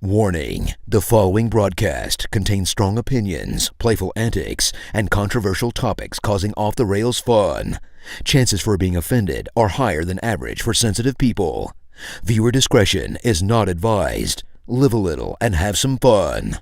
Warning, the following broadcast contains strong opinions, playful antics, and controversial topics causing off-the-rails fun. Chances for being offended are higher than average for sensitive people. Viewer discretion is not advised. Live a little and have some fun.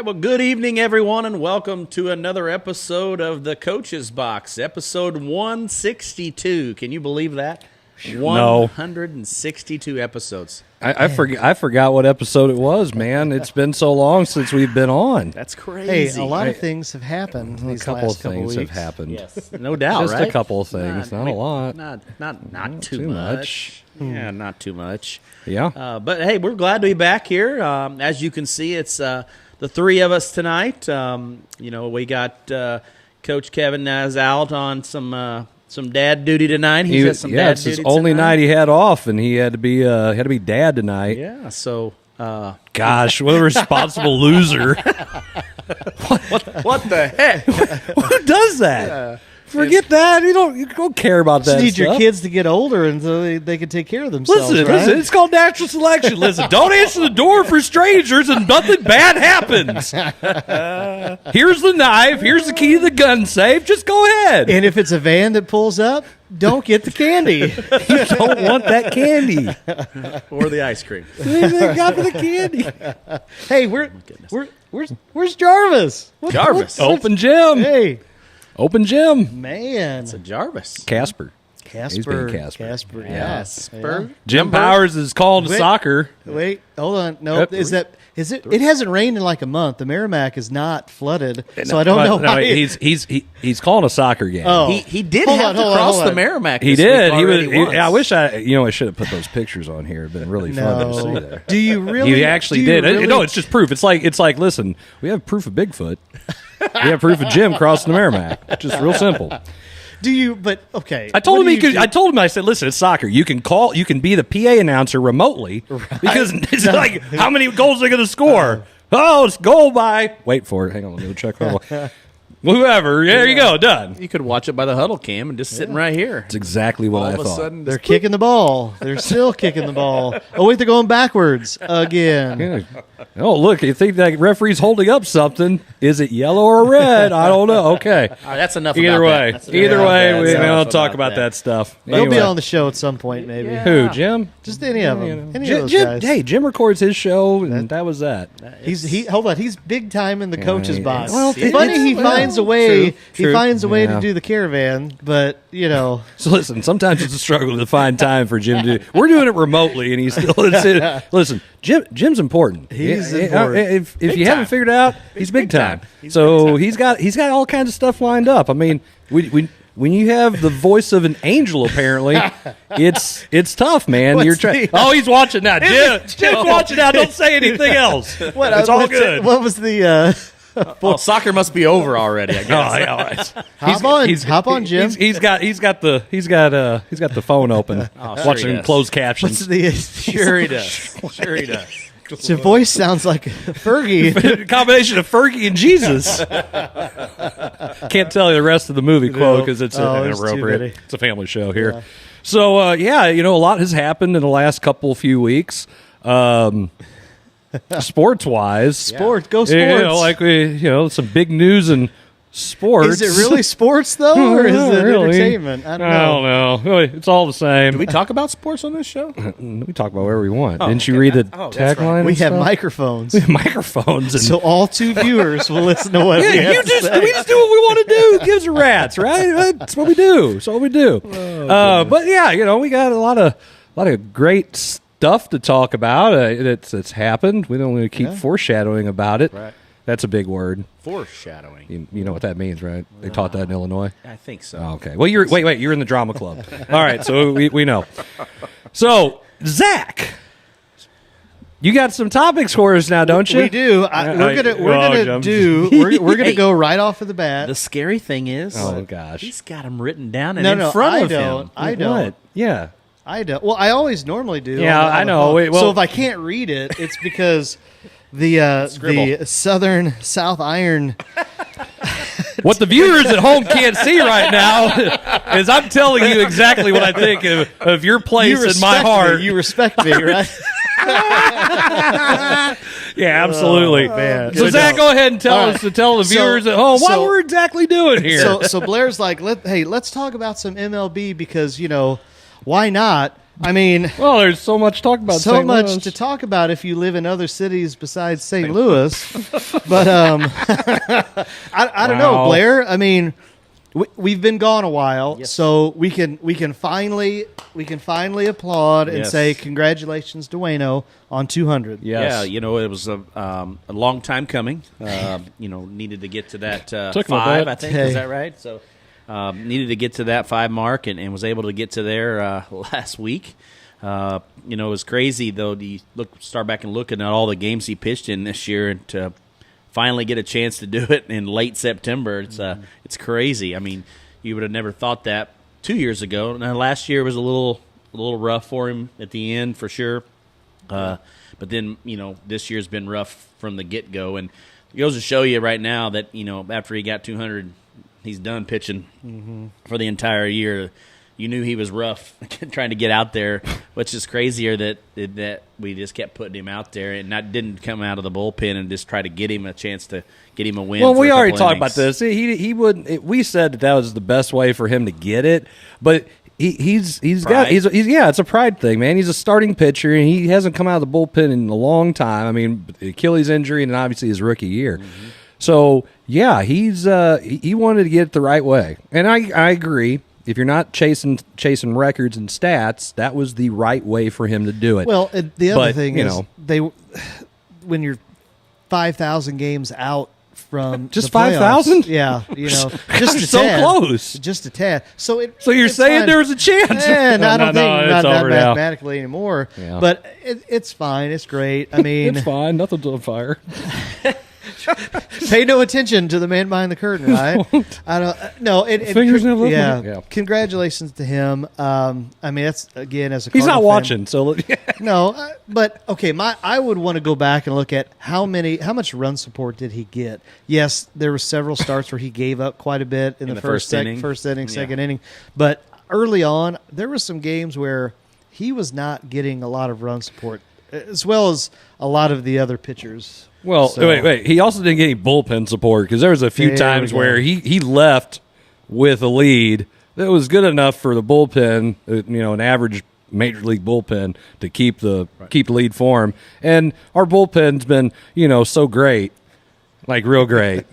Well, good evening, everyone, and welcome to another episode of the Coach's Box, episode 162. Can you believe that? No. 162 episodes. I forgot what episode it was, man. It's been so long since we've been on. That's crazy. Hey, a lot of things have happened these last couple things weeks. have happened. Yes, no doubt, Just right? a couple of things, not a lot. Not too much. Yeah, not too much. Yeah. But, hey, we're glad to be back here. As you can see, it's the three of us tonight. We got Coach Kevin is out on some dad duty tonight. He's got some dad duty it's his only tonight. night he had off, and he had to be dad tonight. Yeah, so Gosh, what a responsible loser! what the heck? Who does that? Forget that. You don't care about that. You need your stuff. kids to get older and so they can take care of themselves. Listen, it's called natural selection. Listen, don't answer the door for strangers and nothing bad happens. Here's the knife. Here's the key to the gun safe. Just go ahead. And if it's a van that pulls up, don't get the candy. You don't want that candy. Or the ice cream. They got for the candy. Hey, where's Jarvis? Jarvis. Open gym. Hey, Open gym. man. It's a Jarvis. Casper. Casper. He's being Casper. Casper, yeah. Casper. Jim Powers is calling to Wait. soccer. Wait, hold on. No, Yep. is it? It hasn't rained in like a month. The Merrimack is not flooded, so I don't know why. He's calling a soccer game. Oh. He did Hold have on, to cross hold the on. Merrimack. He this did. week He was. already once. I wish I should have put those pictures on here. It'd been really fun to see that. Do you really? He actually do you did. really- No, it's just proof. It's like listen, we have proof of Bigfoot. We have proof of Jim crossing the Merrimack. Just real simple. Do you? But okay. I told what him do he you could. do? I told him, I said, listen, it's soccer. You can be the PA announcer remotely because it's like how many goals are they going to score? It's goal by. Wait for it. Hang on, let me go check. Whoever. There you go. Done. You could watch it by the huddle cam and just sitting right here. That's exactly what All I of a thought. sudden, They're kicking the ball. They're still kicking the ball. Oh, wait, they're going backwards again. Yeah. Oh, look, you think that referee's holding up something. Is it yellow or red? I don't know. Okay. All right, that's enough Either about way. that. That's enough Either about way, that. we That's don't enough talk about that stuff. They'll be Anyway. on the show at some point, maybe. Who, Jim? Just any of them. Any of those guys. Hey, Jim records his show, and that was that. Hold on. He's big time in the coach's yeah. box. Well, It's funny he finds a way. True. He finds a way Yeah. to do the caravan, but So listen, sometimes it's a struggle to find time for Jim to do. We're doing it remotely, and he's still. Listen, Jim's important. He's important. If you haven't figured it out, he's big time. He's got all kinds of stuff lined up. I mean, when you have the voice of an angel, apparently, it's tough, man. What's You're trying. the- Oh, he's watching now. Jim's watching now. Don't say anything else. It's all good. What was the? Oh, soccer must be over already, I guess. Oh, yeah, all right. Hop on, Jim. He's got the phone open, sure watching he does. closed captions. What's the? Sure he does. Sure he does. Your voice sounds like Fergie. Combination of Fergie and Jesus. Can't tell you the rest of the movie quote because it's it's too inappropriate. many. It's a family show here. Yeah. So a lot has happened in the last few weeks. Sports wise, Go sports. some big news in sports. Is it really sports though, or is it entertainment? I don't know. Really, it's all the same. Do we talk about sports on this show? We talk about whatever we want. Didn't you okay. read the That's tagline? right. We and have stuff? microphones, We have microphones. And so all 2 viewers will listen to what we have we to say. just do what we want to do. Who gives a rats, right? That's what we do. That's what we do. But yeah, we got a lot of great stuff to talk about. That's happened. We don't want to keep foreshadowing about it. Right. That's a big word. Foreshadowing. You know what that means, right? They taught that in Illinois. I think so. Oh, okay. Well, you're in the drama club. All right, so we know. So Zach, you got some topics for us now, don't you? We do. We're gonna go right off of the bat. The scary thing is, Oh gosh. he's got them written down and No, in front I of don't. him. I don't. What? Yeah. I don't. Well, I always normally do. Yeah, on the I know. phone. Wait, well- so if I can't read it, it's because the Scribble. Southern South Iron. What the viewers at home can't see right now is I'm telling you exactly what I think of your place in my respect heart. me. You respect me, right? Yeah, absolutely. man. So Good Zach, job. go ahead and tell All us right. tell the So- viewers at home what so- we're exactly doing here. So Blair's like, let's talk about some MLB because why not? I mean, well, there's so much to talk about. so St. much Louis. to talk about if you live in other cities besides St. Louis. But I don't know, Wow. Blair. I mean, we've been gone a while, so we can finally applaud and Yes. say congratulations to Wayno on 200. Yes. Yeah, it was a long time coming. Needed to get to that Took him a 5, bit. I think. Hey. Is that right? So needed to get to that 5 mark and was able to get to there last week. It was crazy, though, to start back and looking at all the games he pitched in this year and to finally get a chance to do it in late September. It's crazy. I mean, you would have never thought that 2 years ago. Now, last year was a little rough for him at the end, for sure. But then, this year's been rough from the get-go. And it goes to show you right now that, after he got 200, he's done pitching for the entire year. You knew he was rough trying to get out there, which is crazier that we just kept putting him out there and didn't come out of the bullpen and just try to get him a chance to get him a win. Well, for we a already couple talked about innings. this. He wouldn't. We said that was the best way for him to get it, but it's a pride thing, man. He's a starting pitcher and he hasn't come out of the bullpen in a long time. I mean, the Achilles injury and obviously his rookie year. So yeah, he wanted to get it the right way, and I agree. If you're not chasing records and stats, that was the right way for him to do it. Well, the other But, thing you is know. when you're 5,000 games out from Just the playoffs, 5,000? yeah, just a so tad, close. just a tad. So you're it's saying fine. there was a chance? And I don't think it's not over now. mathematically anymore. Yeah. But it's fine. It's great. I mean, It's fine. Nothing's on fire. pay no attention to the man behind the curtain, right? I don't. No, Fingers never look yeah, like it. Yeah. Congratulations to him. I mean, that's again as a He's not Cardinal fan- watching, so No, but okay. I would want to go back and look at how much run support did he get? Yes, there were several starts where he gave up quite a bit in the first inning. second inning. But early on, there were some games where he was not getting a lot of run support, as well as a lot of the other pitchers. Well, So- wait. He also didn't get any bullpen support because there was a few There times we go. where he left with a lead that was good enough for the bullpen, an average major league bullpen to keep the lead for him. And our bullpen's been, so great, like real great,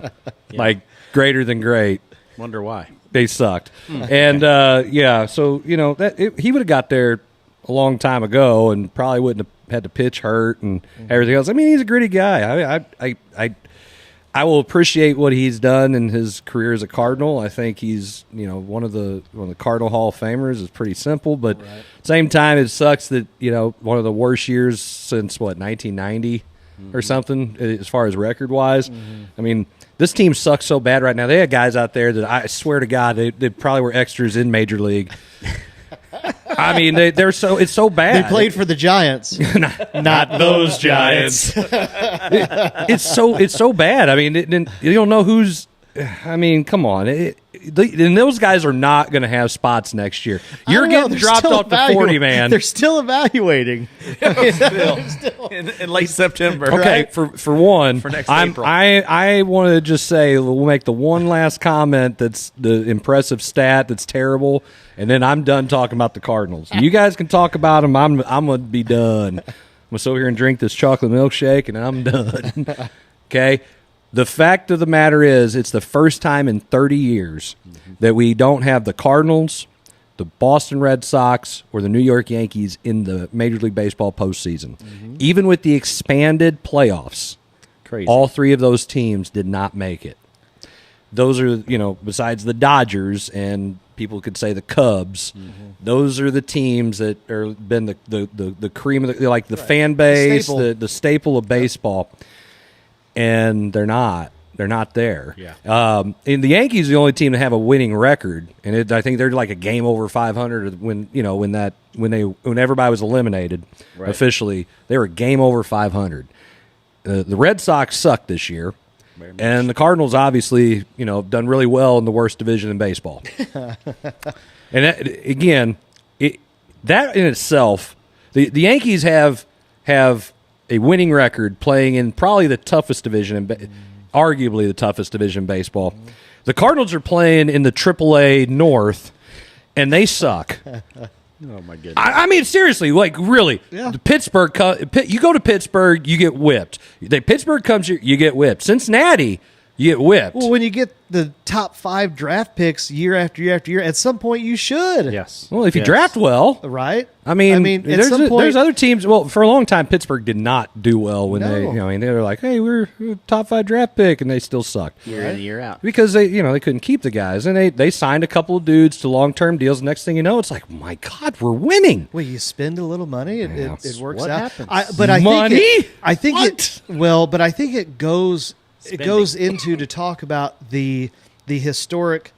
like greater than great. Wonder why. They sucked. And so he would have got there a long time ago and probably wouldn't have had to pitch hurt and everything else. I mean, he's a gritty guy. I will appreciate what he's done in his career as a Cardinal. I think he's one of the Cardinal Hall of Famers. Is pretty simple, but at the same time, it sucks that one of the worst years since 1990 or something as far as record wise. I mean, this team sucks so bad right now. They had guys out there that I swear to God they probably were extras in Major League. I mean, it's so bad. They played for the Giants, not those Giants. It's so bad. I mean, you don't know who's. I mean, come on. and those guys are not going to have spots next year. You're getting dropped off the 40, man. They're still evaluating. in late September. Okay, right? for one, for next April. I want to just say we'll make the one last comment that's the impressive stat that's terrible, and then I'm done talking about the Cardinals. You guys can talk about them. I'm going to be done. I'm going to sit here and drink this chocolate milkshake, and I'm done. Okay? The fact of the matter is it's the first time in 30 years that we don't have the Cardinals, the Boston Red Sox, or the New York Yankees in the Major League Baseball postseason. Even with the expanded playoffs, Crazy. all three of those teams did not make it. Those are, besides the Dodgers and people could say the Cubs, those are the teams that are been the cream of the, like the fan base, the staple of baseball. And they're not there. Yeah. And the Yankees are the only team to have a winning record, and I think they're like a game over 500 when everybody was eliminated officially. They were a game over 500. The Red Sox sucked this year, and the Cardinals obviously have done really well in the worst division in baseball. And that in itself, the Yankees have a winning record playing in probably the toughest division, arguably the toughest division in baseball. The Cardinals are playing in the AAA North, and they suck. Oh, my goodness. I mean, seriously, like, really. Yeah. Pittsburgh, you go to Pittsburgh, you get whipped. Pittsburgh comes here, you get whipped. Cincinnati, you get whipped. Well, when you get the top 5 draft picks year after year after year, at some point you should. Yes. Well, if you draft well. Right? I mean, at some point, there's other teams. Well, for a long time, Pittsburgh did not do well when No. they were like, "Hey, we're a top 5 draft pick," and they still sucked Year in and year out. because they couldn't keep the guys, and they signed a couple of dudes to long-term deals. Next thing you know, it's like, my God, we're winning. well, you spend a little money, it works what out. happens. But I think Money? it goes into to talk about the historic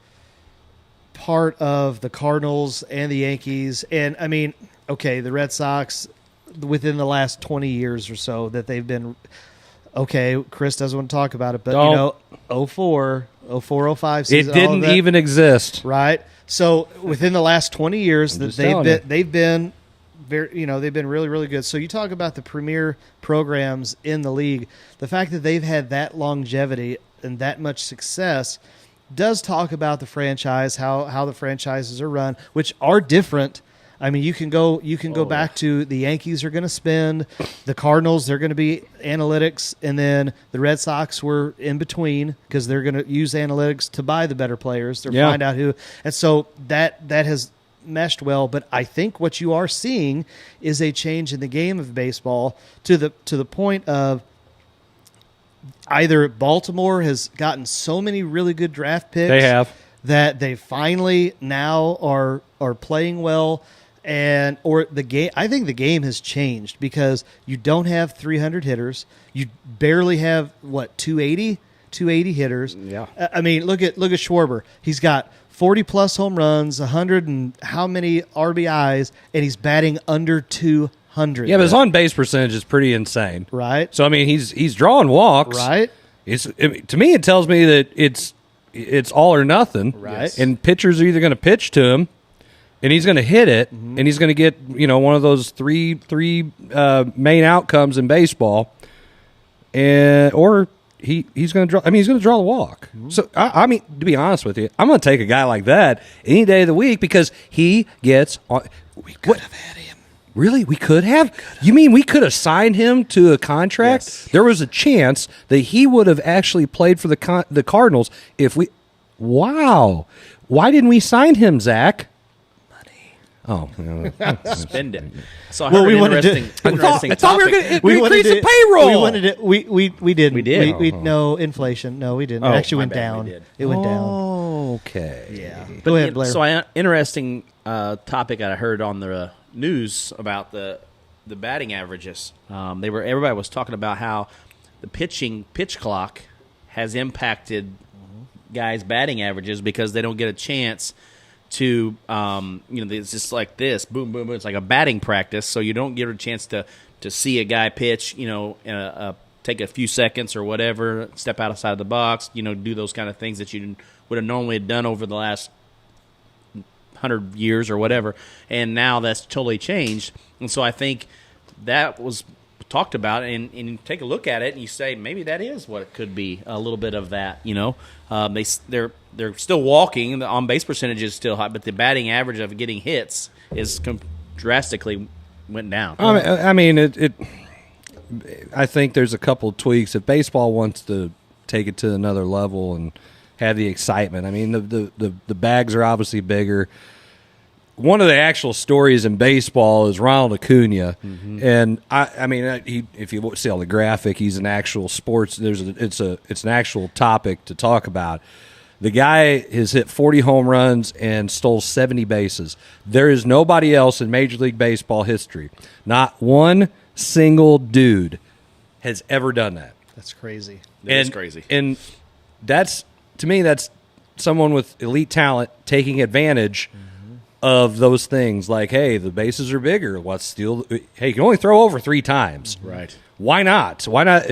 part of the Cardinals and the Yankees, and I mean, okay, the Red Sox within the last 20 years or so that they've been okay. Chris doesn't want to talk about it, but 04, 05 season, It didn't even exist. right. So within the last 20 years that just telling you. they've been very, they've been really, really good. So you talk about the premier programs in the league. The fact that they've had that longevity and that much success does talk about the franchise, how the franchises are run, which are different. I mean, you can go back to the Yankees are going to spend, the Cardinals, they're going to be analytics, and then the Red Sox were in between because they're going to use analytics to buy the better players to find out who. And so that has meshed well, but I think what you are seeing is a change in the game of baseball to the point of either Baltimore has gotten so many really good draft picks They have. that they finally now are playing well, or the game. I think the game has changed because you don't have 300 hitters. You barely have 280 hitters. Yeah. I mean, look at Schwarber. He's got 40 plus home runs, 100 and how many RBIs, and he's batting under 200. Yeah, but his on-base percentage is pretty insane. Right. So I mean, he's drawing walks. Right. To me, it tells me that it's all or nothing. Right. And pitchers are either going to pitch to him, and he's going to hit it, and he's going to get one of those three main outcomes in baseball, or he's going to draw. I mean, he's going to draw the walk. So I mean, to be honest with you, I'm going to take a guy like that any day of the week because he gets on. We could have had him. Really? We could have? You mean we could have signed him to a contract? Yes. There was a chance that he would have actually played for the Cardinals if we... Wow. Why didn't we sign him, Zach? Money. Oh. Spend it. So I heard an interesting I thought we were topic. going to increase the payroll. We wanted it. We didn't. We did. We no inflation. No, we didn't. Oh, it actually my went bad, down. we did. It went down. Okay. Yeah. But, Go ahead, Blair. So interesting topic I heard on the news about the batting averages. Everybody was talking about how the pitch clock has impacted guys' batting averages because they don't get a chance to it's just like this, boom, boom, boom. It's like a batting practice, so you don't get a chance to see a guy pitch, in a take a few seconds or whatever, step outside the box, do those kind of things that you would have normally done over the last 100 years or whatever. And now that's totally changed. And so I think that was talked about, and you take a look at it and you say maybe that is what it could be, a little bit of that. They're still walking, the on base percentage is still high, but the batting average of getting hits is drastically went down. I mean, I think there's a couple tweaks. If baseball wants to take it to another level and have the excitement, I mean, the bags are obviously bigger. One of the actual stories in baseball is Ronald Acuna, and I mean, if you see on the graphic, he's an actual sports. It's an actual topic to talk about. The guy has hit 40 home runs and stole 70 bases. There is nobody else in Major League Baseball history, not one single dude, has ever done that. That's crazy. That's crazy. And that's, to me, that's someone with elite talent taking advantage of those things. Like, hey, the bases are bigger. Let's steal. Hey, you can only throw over 3 times. Right. Why not? Why not?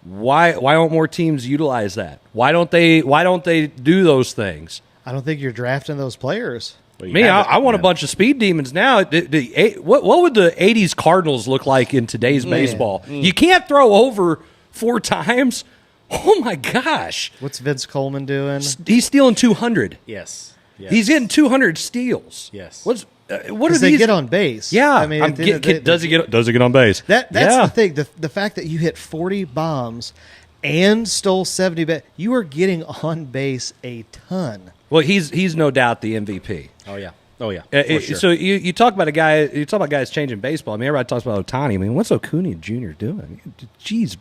Why don't more teams utilize that? Why don't they do those things? I don't think you're drafting those players. Me, I want a bunch of speed demons now. What would the 80s Cardinals look like in today's baseball? You can't throw over 4 times. Oh, my gosh. What's Vince Coleman doing? He's stealing 200. Yes. He's getting 200 steals. Yes. What Because are they these? get on base. Yeah. I mean, Does he get on base? That's Yeah. the thing. The fact that you hit 40 bombs and stole 70, you are getting on base a ton. Well, he's no doubt the MVP. Oh yeah. For sure. So you talk about guys changing baseball. I mean, everybody talks about Ohtani. I mean, what's Acuna Jr. doing? Jeez,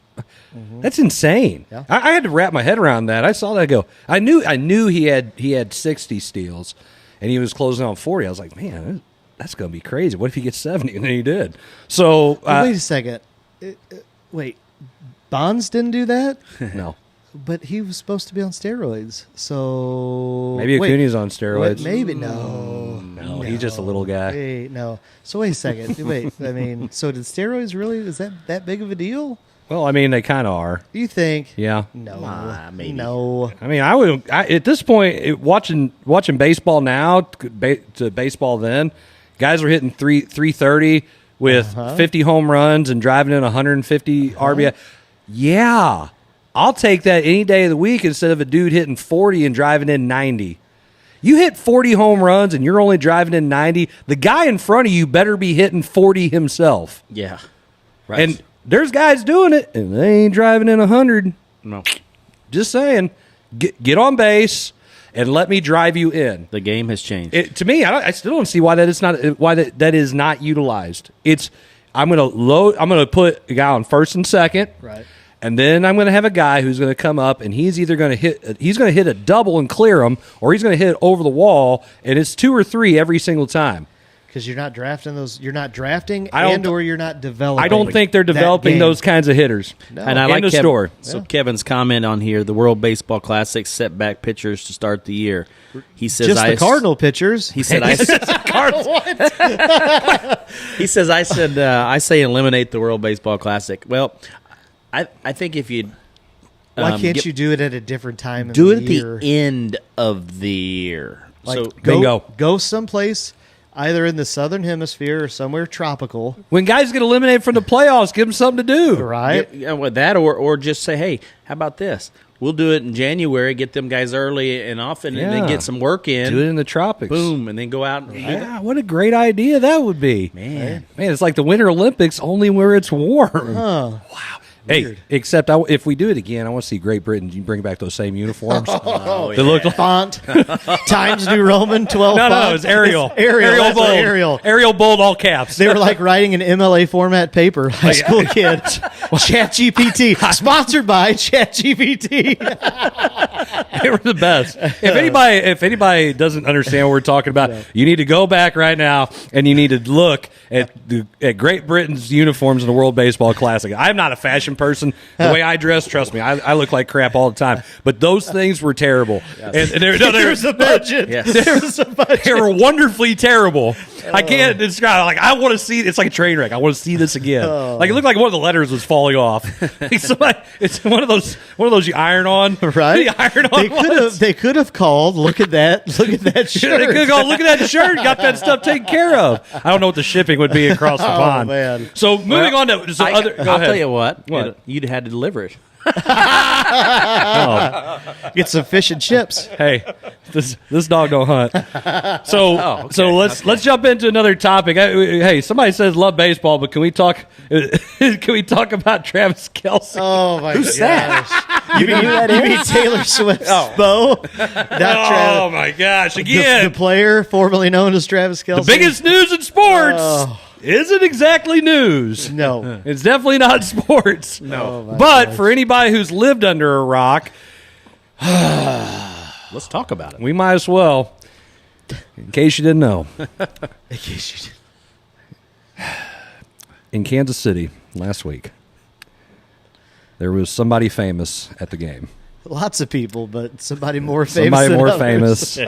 that's insane. Yeah. I had to wrap my head around that. I saw that go. I knew he had 60 steals, and he was closing on 40. I was like, man, that's going to be crazy. What if he gets 70? And then he did. So Wait a second. Wait, Bonds didn't do that? no. But he was supposed to be on steroids. So Maybe Acuna's on steroids. Maybe no. No, he's just a little guy. Wait, no. So wait a second. Wait, I mean, so did steroids really? Is that big of a deal? Well, I mean, they kind of are. You think? Yeah. No. Maybe. No. I mean, at this point, watching baseball now to baseball then, guys were hitting 330 with 50 home runs and driving in 150 RBI. Yeah, I'll take that any day of the week instead of a dude hitting 40 and driving in 90. You hit 40 home runs and you're only driving in 90. The guy in front of you better be hitting 40 himself. Yeah. Right. And there's guys doing it, and they ain't driving in 100. No. Just saying, get on base and let me drive you in. The game has changed. To me, I still don't see why that is not utilized. I'm gonna put a guy on first and second, Right. and then I'm gonna have a guy who's gonna come up and he's either gonna hit a double and clear him, or he's gonna hit it over the wall, and it's 2 or 3 every single time. Because you're not drafting those. You're not drafting, or you're not developing. I don't think they're developing those kinds of hitters. No. And I End like of story. So Kevin's comment on here: the World Baseball Classic set back pitchers to start the year. He says, Just the Cardinal pitchers. He said, "I." He says, "I say eliminate the World Baseball Classic." Well, I think if you Why can't you do it at a different time? do it in at the year? the end of the year? Like, So go someplace either in the southern hemisphere or somewhere tropical. When guys get eliminated from the playoffs, give them something to do. Right. with that, or just say, hey, how about this? We'll do it in January, get them guys early and often, and then Yeah. get some work in. Do it in the tropics. Boom, and then go out. And Yeah, what a great idea that would be. Man. It's like the Winter Olympics, only where it's warm. Huh. Hey, Weird. except if we do it again, I want to see Great Britain. You bring back those same uniforms. Oh, They look like Font. Times New Roman 12 no, font. it's Arial. That's bold. what Arial. Arial bold, all caps. They were like writing an MLA format paper. High school kids. ChatGPT. Sponsored by ChatGPT. They were the best. If anybody doesn't understand what we're talking about, you need to go back right now and you need to look at Great Britain's uniforms in the World Baseball Classic. I'm not a fashion person. The way I dress, trust me, I look like crap all the time. But those things were terrible. Yes. And There's a budget. Yes. They were wonderfully terrible. I can't describe. Like, I want to see. It's like a train wreck. I want to see this again. Like, it looked like one of the letters was falling off. It's one of those you iron on, right? You iron on. They could have called. Look at that shirt. They could have gone. Look at that shirt. Got that stuff taken care of. I don't know what the shipping would be across the pond. Man. So moving on to I'll ahead. tell you what. What? You'd had to deliver it. Get some fish and chips. Hey, this dog don't hunt. So okay. so let's jump into another topic. Hey, somebody says love baseball, but can we talk? Can we talk about Travis Kelce? Oh my Who's that? You mean Taylor Swift's beau? Oh my gosh! Again, the player formerly known as Travis Kelce. the biggest news in sports isn't exactly news. No. It's definitely not sports. No. But for anybody who's lived under a rock, Let's talk about it. we might as well. In case you didn't know, in Kansas City last week, there was somebody famous at the game. Lots of people, but somebody more famous. Somebody than more others. famous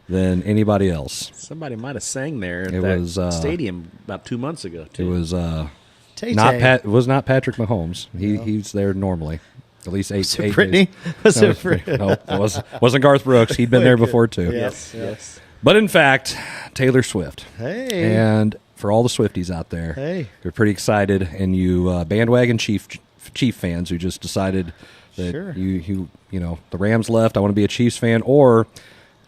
than anybody else. Somebody might have sang there at It that was, stadium about 2 months ago. It Too. was Tay-Tay. it was not Patrick Mahomes. He's there normally. At least eight Brittany? days. Was No, it Brittany? No, it wasn't Garth Brooks. He'd been there before too. Yes. But in fact, Taylor Swift. Hey. And for all the Swifties out there, Hey. you're pretty excited, and you bandwagon Chief fans who just decided that Sure. you know the Rams left. I want to be a Chiefs fan, or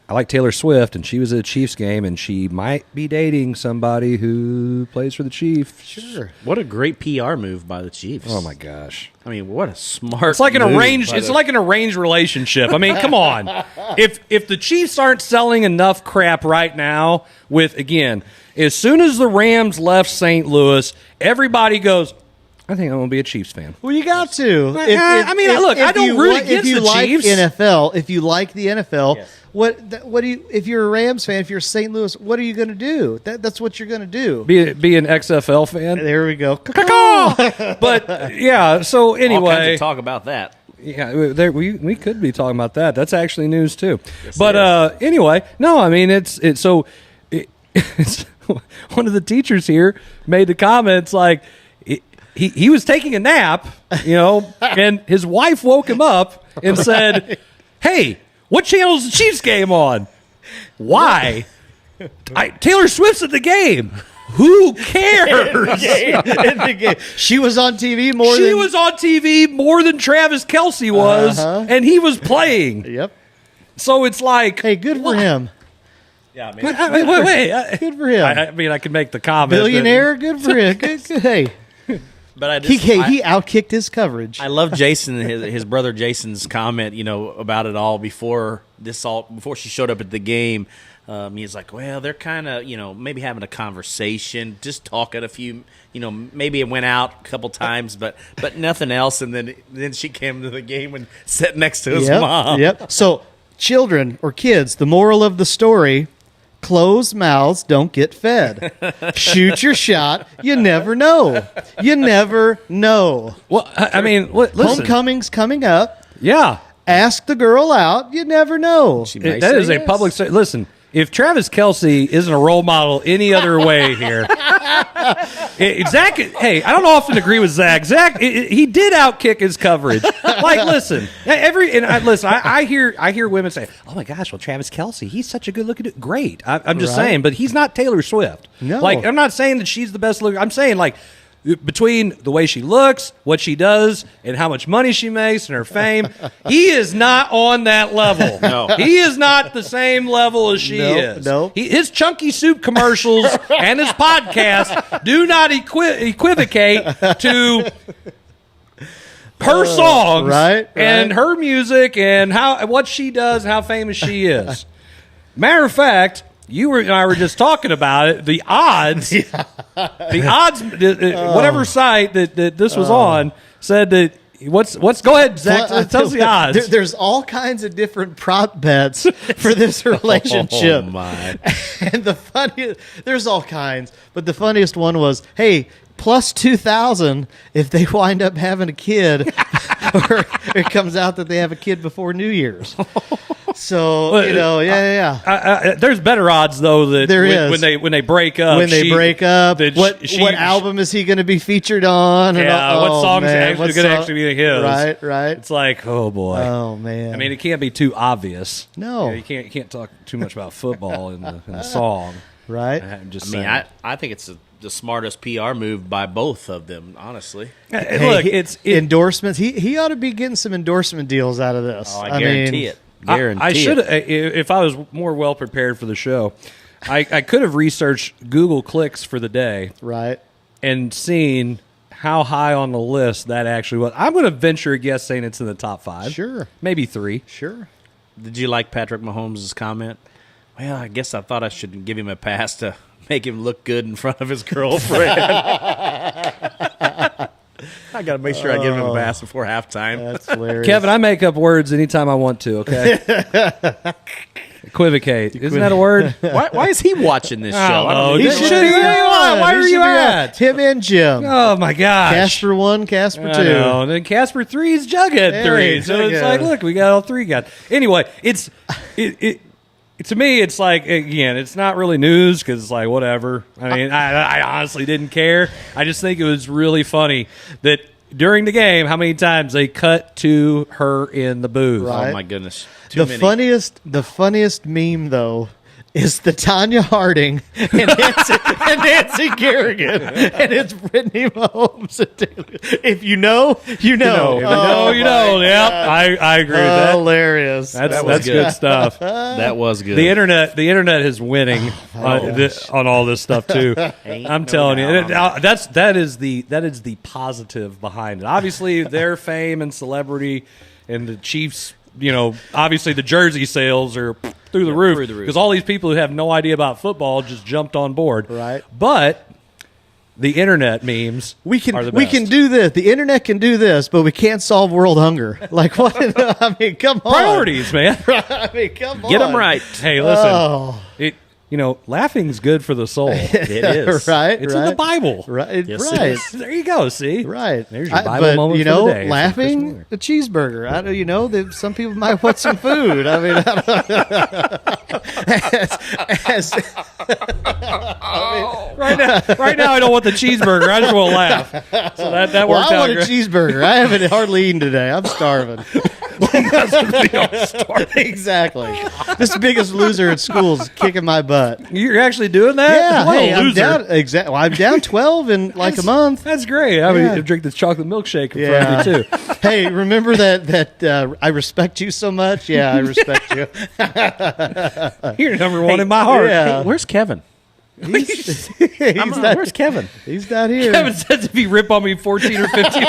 I like Taylor Swift, and she was at a Chiefs game, and she might be dating somebody who plays for the Chiefs. Sure. What a great PR move by the Chiefs. Oh my gosh. I mean, what a smart. It's like an move arranged. by It's the- like an arranged relationship. I mean, come on. If the Chiefs aren't selling enough crap right now, with again, as soon as the Rams left St. Louis, everybody goes, I think I'm going to be a Chiefs fan. Well, you got to. Look, I don't root against if you the like Chiefs. NFL, if you like the NFL, Yes. what do you? If you're a Rams fan, if you're St. Louis, what are you going to do? That's what you're going to do. Be an XFL fan. There we go. But yeah, so all kinds anyway, of talk about that. yeah, we could be talking about that. That's actually news too. But anyway, no, I mean it's one of the teachers here made the comments like he was taking a nap, and his wife woke him up and said, "Hey, what channel is the Chiefs game on? Why? Taylor Swift's at the game." Who cares? In the game. She was on TV more She than was on TV more than Travis Kelce was, and he was playing. Yep. So it's like, Hey, good for him. Yeah, I mean, wait. Good for him. I mean, I could make the comment. Billionaire, good for him. Good. Hey, but I he just, he outkicked his coverage. I love Jason, his brother Jason's comment, about it all before she showed up at the game. He's like, well, they're kind of, maybe having a conversation, just talking a few, maybe it went out a couple times, but nothing else. And then she came to the game and sat next to his mom. Yep. So, children or kids, the moral of the story: closed mouths don't get fed. Shoot your shot. You never know. You never know. Well, I mean, listen. Homecoming's coming up. Yeah. Ask the girl out. You never know. She may That say is a yes. public. Listen, if Travis Kelce isn't a role model any other way here, Zach. Hey, I don't often agree with Zach. Zach, he did outkick his coverage. Like, listen, I hear women say, "Oh my gosh, well, Travis Kelce, he's such a good looking dude." Great, I'm just Right. saying, but he's not Taylor Swift. No. Like, I'm not saying that she's the best looker. I'm saying like. Between the way she looks, what she does, and how much money she makes and her fame, he is not on that level. No. He is not the same level as she is. No. His Chunky Soup commercials and his podcast do not equivocate to her songs right. and her music and what she does and how famous she is. Matter of fact, you and I were just talking about it. The odds, whatever site that this was on said that What's go ahead, Zach. Tell us the odds. There's all kinds of different prop bets for this relationship. Oh my! And there's all kinds, but the funniest one was, hey, plus 2,000 if they wind up having a kid, or it comes out that they have a kid before New Year's. So There's better odds though that there is. when they break up. What album is he going to be featured on? Yeah, what song is going to actually be his? Right. It's like, oh boy. Oh man. I mean, it can't be too obvious. No, you can't talk too much about football in the song. Right. I'm just I mean, saying. I think it's the smartest PR move by both of them, honestly. Hey, look, it's endorsements. He ought to be getting some endorsement deals out of this. Oh, I guarantee it. I should, if I was more well prepared for the show, I could have researched Google clicks for the day, right, and seen how high on the list that actually was. I'm going to venture a guess saying it's in the top 5. Sure, maybe 3. Sure. Did you like Patrick Mahomes' comment? Well, I guess I thought I should give him a pass to make him look good in front of his girlfriend. I got to make sure I give him a pass before halftime. That's hilarious. Kevin, I make up words anytime I want to, okay? Equivocate. Isn't that a word? Why is he watching this show? Oh, He should be on. Why are you at? Him and Jim. Oh, my gosh. Casper 1, Casper 2. I know. And then Casper 3 is Jughead 3. Hey, So it's Jughead. like, look, we got all 3 guys. Anyway, to me, it's like, again, it's not really news because it's like, whatever. I mean, I honestly didn't care. I just think it was really funny that during the game, how many times they cut to her in the booth. Right. Oh, my goodness. The funniest meme, though, is the Tanya Harding and Nancy Kerrigan, and it's Brittany Mahomes. If you know, you know. You know. Yep, I agree with that. Hilarious. That's good stuff. That was good. The internet is winning on all this stuff too. I'm telling you, that is the positive behind it. Obviously, their fame and celebrity and the Chiefs. Obviously the jersey sales are through the roof because all these people who have no idea about football just jumped on board. Right. But the internet memes We can are the we best. can do this. The internet can do this, but we can't solve world hunger. Like what? I mean, come on. Priorities, man. I mean, come on. Get them right. Hey, listen. Oh. Laughing's good for the soul. It is. Right. It's in the Bible. Right. Yes, right. it is. There you go. See. Right. There's your Bible but, moment for the day. laughing, a cheeseburger. I don't, that some people might want some food. I mean, Right now, I don't want the cheeseburger. I just want to laugh. So that well, worked I out want a great. cheeseburger. I haven't hardly eaten today. I'm starving. Exactly. This biggest loser at school is kicking my butt. You're actually doing that? Yeah, What a hey, I'm loser. down. Exactly. I'm down 12 in like a month. That's great. I mean, drink this chocolate milkshake in front of you too. Hey, remember that I respect you so much? Yeah, I respect you. You're number one in my heart. Yeah. Hey, where's Kevin? He's Where's Kevin? He's not here. Kevin says if you rip on me 14 or 15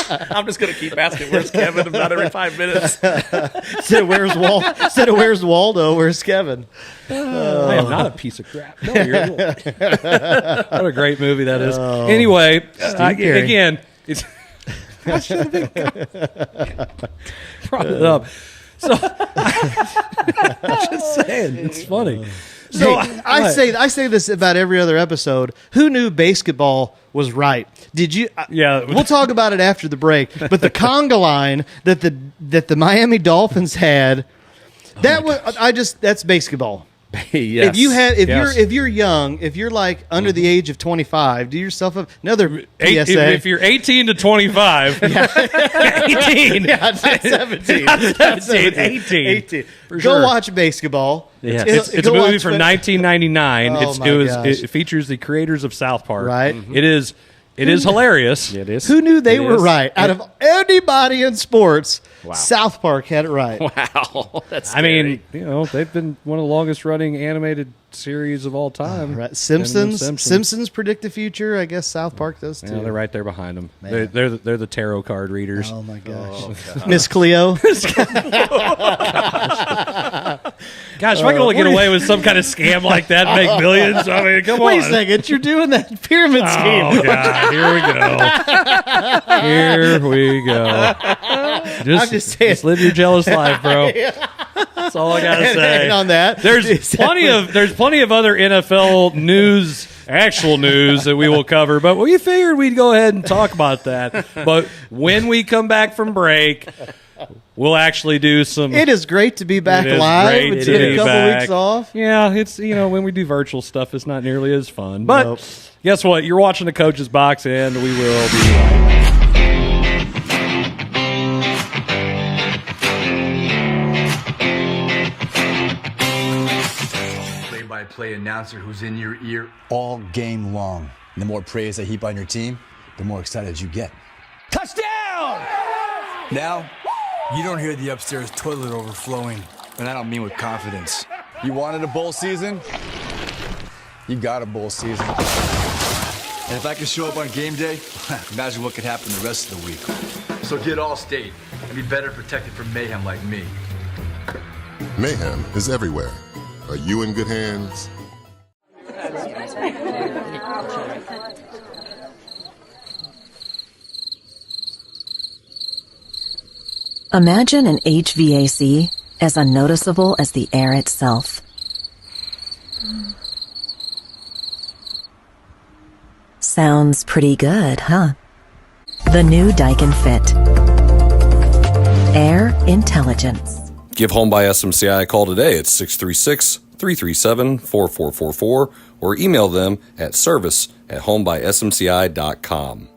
I'm just going to keep asking, where's Kevin about every 5 minutes? Instead of where's Waldo, where's Kevin? I am not a piece of crap. No, you're what a great movie that is. Anyway, Carey. again, it's I should have brought it up. So I'm just saying, it's funny. So Hey, I say this about every other episode. Who knew basketball was right? Did you? Yeah. We'll talk about it after the break. But the conga line that the Miami Dolphins had, that's basketball. Yes. If you're young, if you're like under the age of 25, do yourself another PSA. If you're 18 to 25, 18. Yeah, not 17. Not 17, 18. For Go sure. watch basketball. Yeah. It's a Go movie watch from 1999. Oh, my gosh. It features the creators of South Park. Right. It is hilarious. It is. Who knew they It were is. right? Out of anybody in sports, Wow. South Park had it right. Wow. That's I scary. mean, they've been one of the longest running animated series of all time. Right. And the Simpsons predict the future. I guess South Park does too. Yeah, they're right there behind them. Man. They're the tarot card readers. Oh my gosh, Miss Cleo. Gosh, if I can only get away with some kind of scam like that and make millions, I mean, come on. Wait a second, you're doing that pyramid scheme. Oh, God, here we go. I'm just saying. Just live your jealous life, bro. That's all I gotta say. And on that, there's plenty of other NFL news, actual news that we will cover, but we figured we'd go ahead and talk about that. But when we come back from break, we'll actually do some. It is great to be back live and take a couple weeks off. Yeah, it's when we do virtual stuff, it's not nearly as fun. But guess what? You're watching the Coach's Box, and we will be right back. Play announcer who's in your ear all game long. And the more praise I heap on your team, the more excited you get. Touchdown! Now, you don't hear the upstairs toilet overflowing, and I don't mean with confidence. You wanted a bowl season? You got a bowl season. And if I can show up on game day, imagine what could happen the rest of the week. So get Allstate and be better protected from mayhem like me. Mayhem is everywhere. Are you in good hands? Imagine an HVAC as unnoticeable as the air itself. Sounds pretty good, huh? The new Daikin Fit. Air intelligence. Give Home by SMCI a call today at 636-337-4444 or email them at service@homebysmci.com.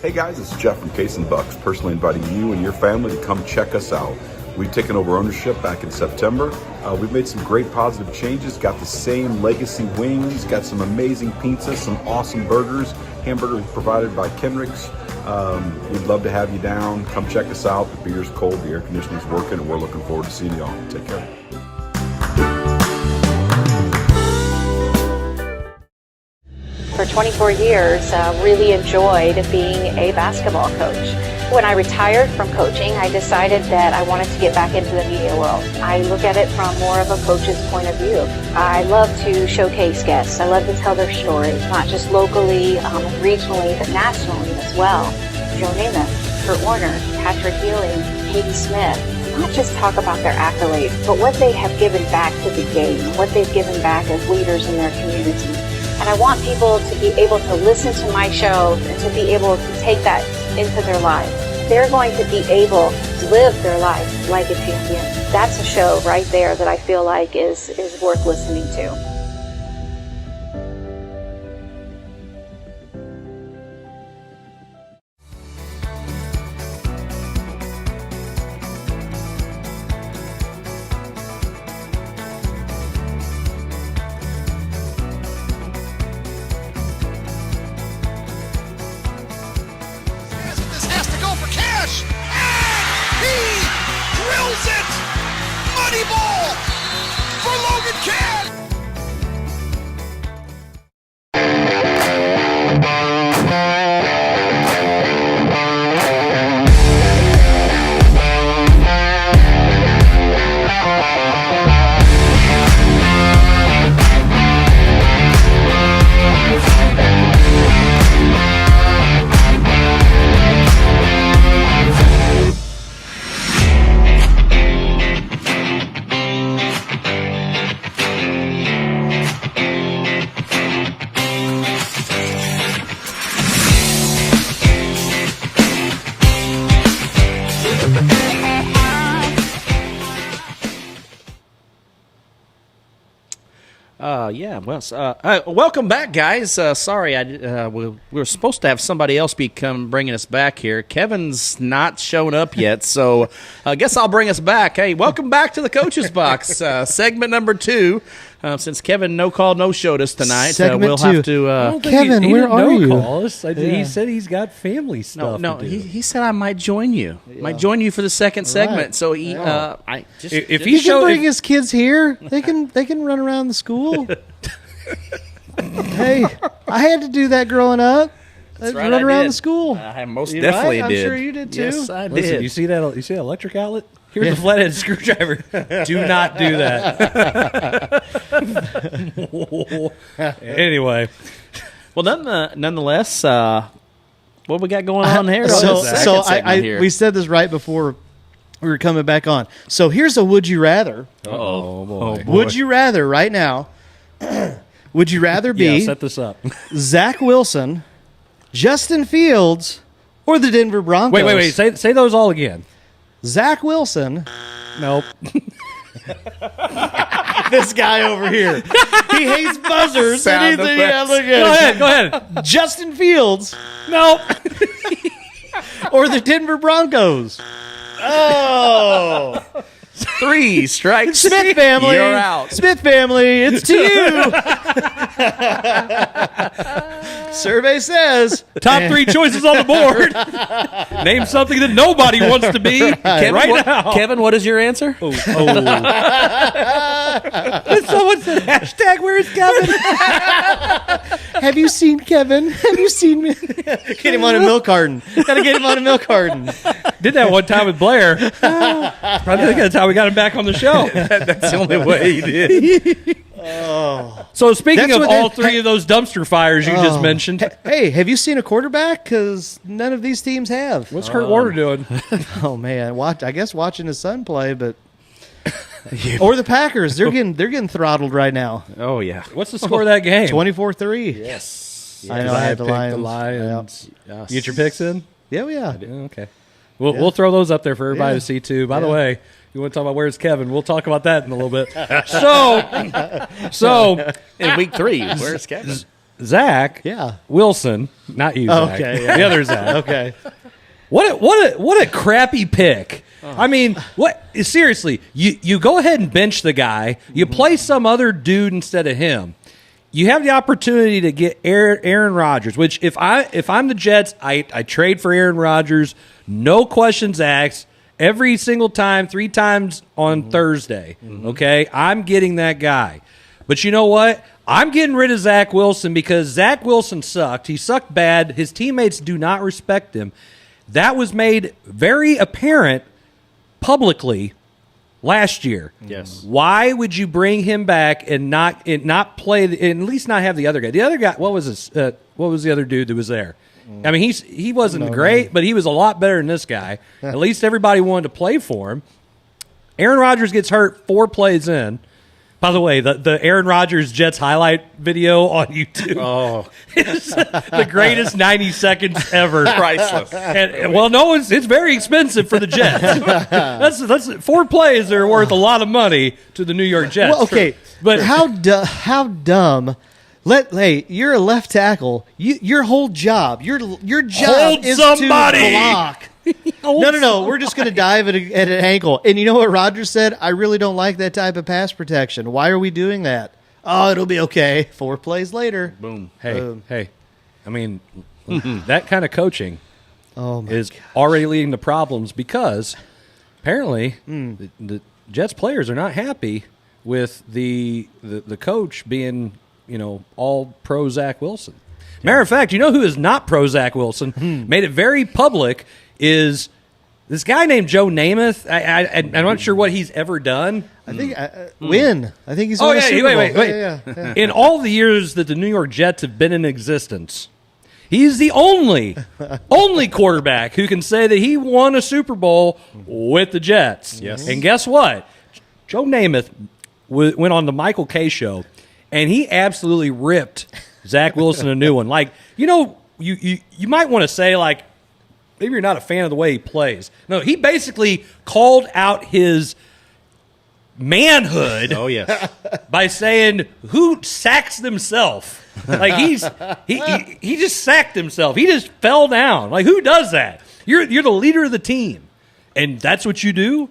Hey guys, it's Jeff from Case and Bucks, personally inviting you and your family to come check us out. We've taken over ownership back in September. We've made some great positive changes, got the same legacy wings, got some amazing pizzas, some awesome burgers, hamburgers provided by Kenrick's. We'd love to have you down. Come check us out. The beer's cold, the air conditioning's working, and we're looking forward to seeing you all. Take care. For 24 years, really enjoyed being a basketball coach. When I retired from coaching, I decided that I wanted to get back into the media world. I look at it from more of a coach's point of view. I love to showcase guests. I love to tell their stories, not just locally and regionally, but nationally as well. Joe Namath, Kurt Warner, Patrick Ewing, Katie Smith. Not just talk about their accolades, but what they have given back to the game, what they've given back as leaders in their community. And I want people to be able to listen to my show and to be able to take that into their lives. They're going to be able to live their life like a champion. That's a show right there that I feel like is worth listening to. Welcome back, guys. Sorry, we were supposed to have somebody else bringing us back here. Kevin's not shown up yet, so I guess I'll bring us back. Hey, welcome back to the Coach's Box, segment number 2. Since Kevin no-showed us tonight, we'll have to... Kevin, where are you? He said he's got family stuff. No, to do. he said I might join you. Might join you for the second segment. Right. So if He can bring his kids here. They can run around the school. Hey, I had to do that growing up. That's right, run I around did. the school. I most You're definitely right. did. I'm sure you did too. Yes, I Listen, did. you see that electric outlet? Here's a flathead screwdriver. Do not do that. Anyway. Well, nonetheless, what we got going on here? We said this right before we were coming back on. So here's a would you rather. Oh boy. Would you rather right now? Would you rather be set this up. Zach Wilson, Justin Fields, or the Denver Broncos? Wait. Say those all again. Zach Wilson. Nope. This guy over here. He hates buzzers. Sound Anything effects. Go ahead. Justin Fields. Nope. Or the Denver Broncos. Oh. 3 strikes. Smith family. You're out. Smith family, it's to you. Survey says. Top 3 choices on the board. Name something that nobody wants to be now. Kevin, what is your answer? Someone said hashtag where's Kevin? Have you seen Kevin? Have you seen me? Get him on a milk carton. Gotta get him on a milk carton. Did that one time with Blair. I think that's how we got him back on the show. That's the only way he did. So speaking That's of what all they- 3 of those dumpster fires you just mentioned, Hey, have you seen a quarterback? Because none of these teams have. what's Kurt Warner doing? Oh man, I guess watching his son play, but or the Packers, they're getting throttled right now. Oh, yeah. What's the score of that game? 24-3. Yes. I know. I had the picked Lions. the Lions. Yes. You get your picks in? Yeah, yeah. Okay. We'll throw those up there for everybody Yeah. to see too. By the way, you want to talk about where's Kevin? We'll talk about that in a little bit. So In week 3, where's Kevin? Zach Yeah. Wilson, not you, Zach. Okay, yeah. The other Zach. Okay. What a crappy pick. I mean, seriously, you go ahead and bench the guy, you play some other dude instead of him. You have the opportunity to get Aaron Rodgers, which if I'm the Jets, I trade for Aaron Rodgers, no questions asked, every single time, 3 times on Thursday. Okay? I'm getting that guy. But you know what? I'm getting rid of Zach Wilson because Zach Wilson sucked. He sucked bad. His teammates do not respect him. That was made very apparent publicly last year. Yes. Why would you bring him back and not play, and at least not have the other guy? The other guy, what was this? What was the other dude that was there? I mean, he wasn't great, but he was a lot better than this guy. At least everybody wanted to play for him. Aaron Rodgers gets hurt 4 plays in. By the way, the Aaron Rodgers Jets highlight video on YouTube is the greatest 90 seconds ever. Priceless. And, well, no, it's very expensive for the Jets. That's 4 plays that are worth a lot of money to the New York Jets. Well, okay, but how dumb? Hey, you're a left tackle. Your whole job, your job Hold is somebody. to block. No. We're just going to dive at an ankle. And you know what Rodgers said? I really don't like that type of pass protection. Why are we doing that? Oh, it'll be okay. 4 plays later. Boom. hey, I mean, that kind of coaching Oh my is already leading to problems because apparently the Jets players are not happy with the coach being, all pro Zach Wilson. Matter of fact, you know who is not pro Zach Wilson? Made it very public is this guy named Joe Namath. I'm not sure what he's ever done. I think win. I think he's Oh, won a yeah, Super wait. Bowl. Yeah. In all the years that the New York Jets have been in existence, he's the only quarterback who can say that he won a Super Bowl with the Jets. Yes. And guess what? Joe Namath went on the Michael Kay show, and he absolutely ripped Zach Wilson a new one. Like, you might want to say, like, maybe you're not a fan of the way he plays. No, he basically called out his manhood. Oh, yes. By saying who sacks themselves. Like he just sacked himself. He just fell down. Like who does that? You're the leader of the team, and that's what you do.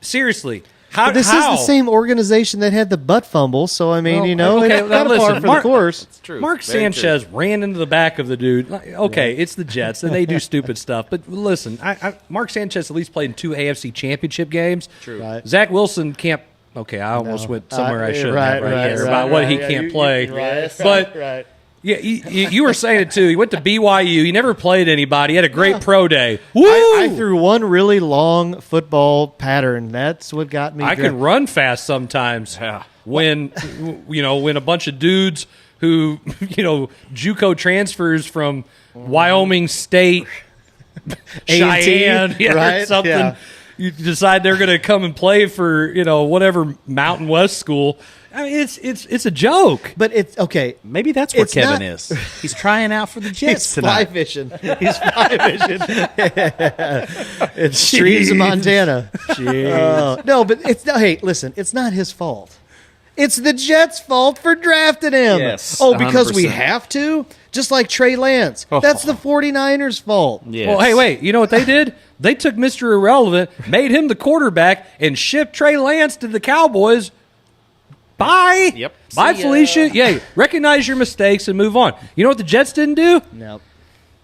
Seriously. But this is the same organization that had the butt fumble, so I mean, okay, it's kind of par for the course. It's true. Mark Sanchez ran into the back of the dude. Okay, it's the Jets, and they do stupid stuff. But listen, Mark Sanchez at least played in 2 AFC Championship games. True. Right. Zach Wilson can't. Okay, I almost went somewhere I shouldn't have there about what he can't play. But yeah, you were saying it too. He went to BYU. He never played anybody. He had a great pro day. Woo! I threw one really long football pattern. That's what got me. I can run fast sometimes. Yeah. When when a bunch of dudes who JUCO transfers from Wyoming State, Cheyenne, or something. Yeah. You decide they're going to come and play for whatever Mountain West school. I mean, it's a joke. But it's okay. Maybe that's where Kevin is. He's trying out for the Jets tonight. Fly fishing. He's fly fishing. It's streets of Montana. No, but it's no. Hey, listen, it's not his fault. It's the Jets' fault for drafting him. Yes, oh, because 100%. we have to? Just like Trey Lance. That's the 49ers' fault. Yes. Well, hey, wait. You know what they did? They took Mr. Irrelevant, made him the quarterback, and shipped Trey Lance to the Cowboys. Bye. Yep. Bye, Felicia. Yeah, recognize your mistakes and move on. You know what the Jets didn't do? No.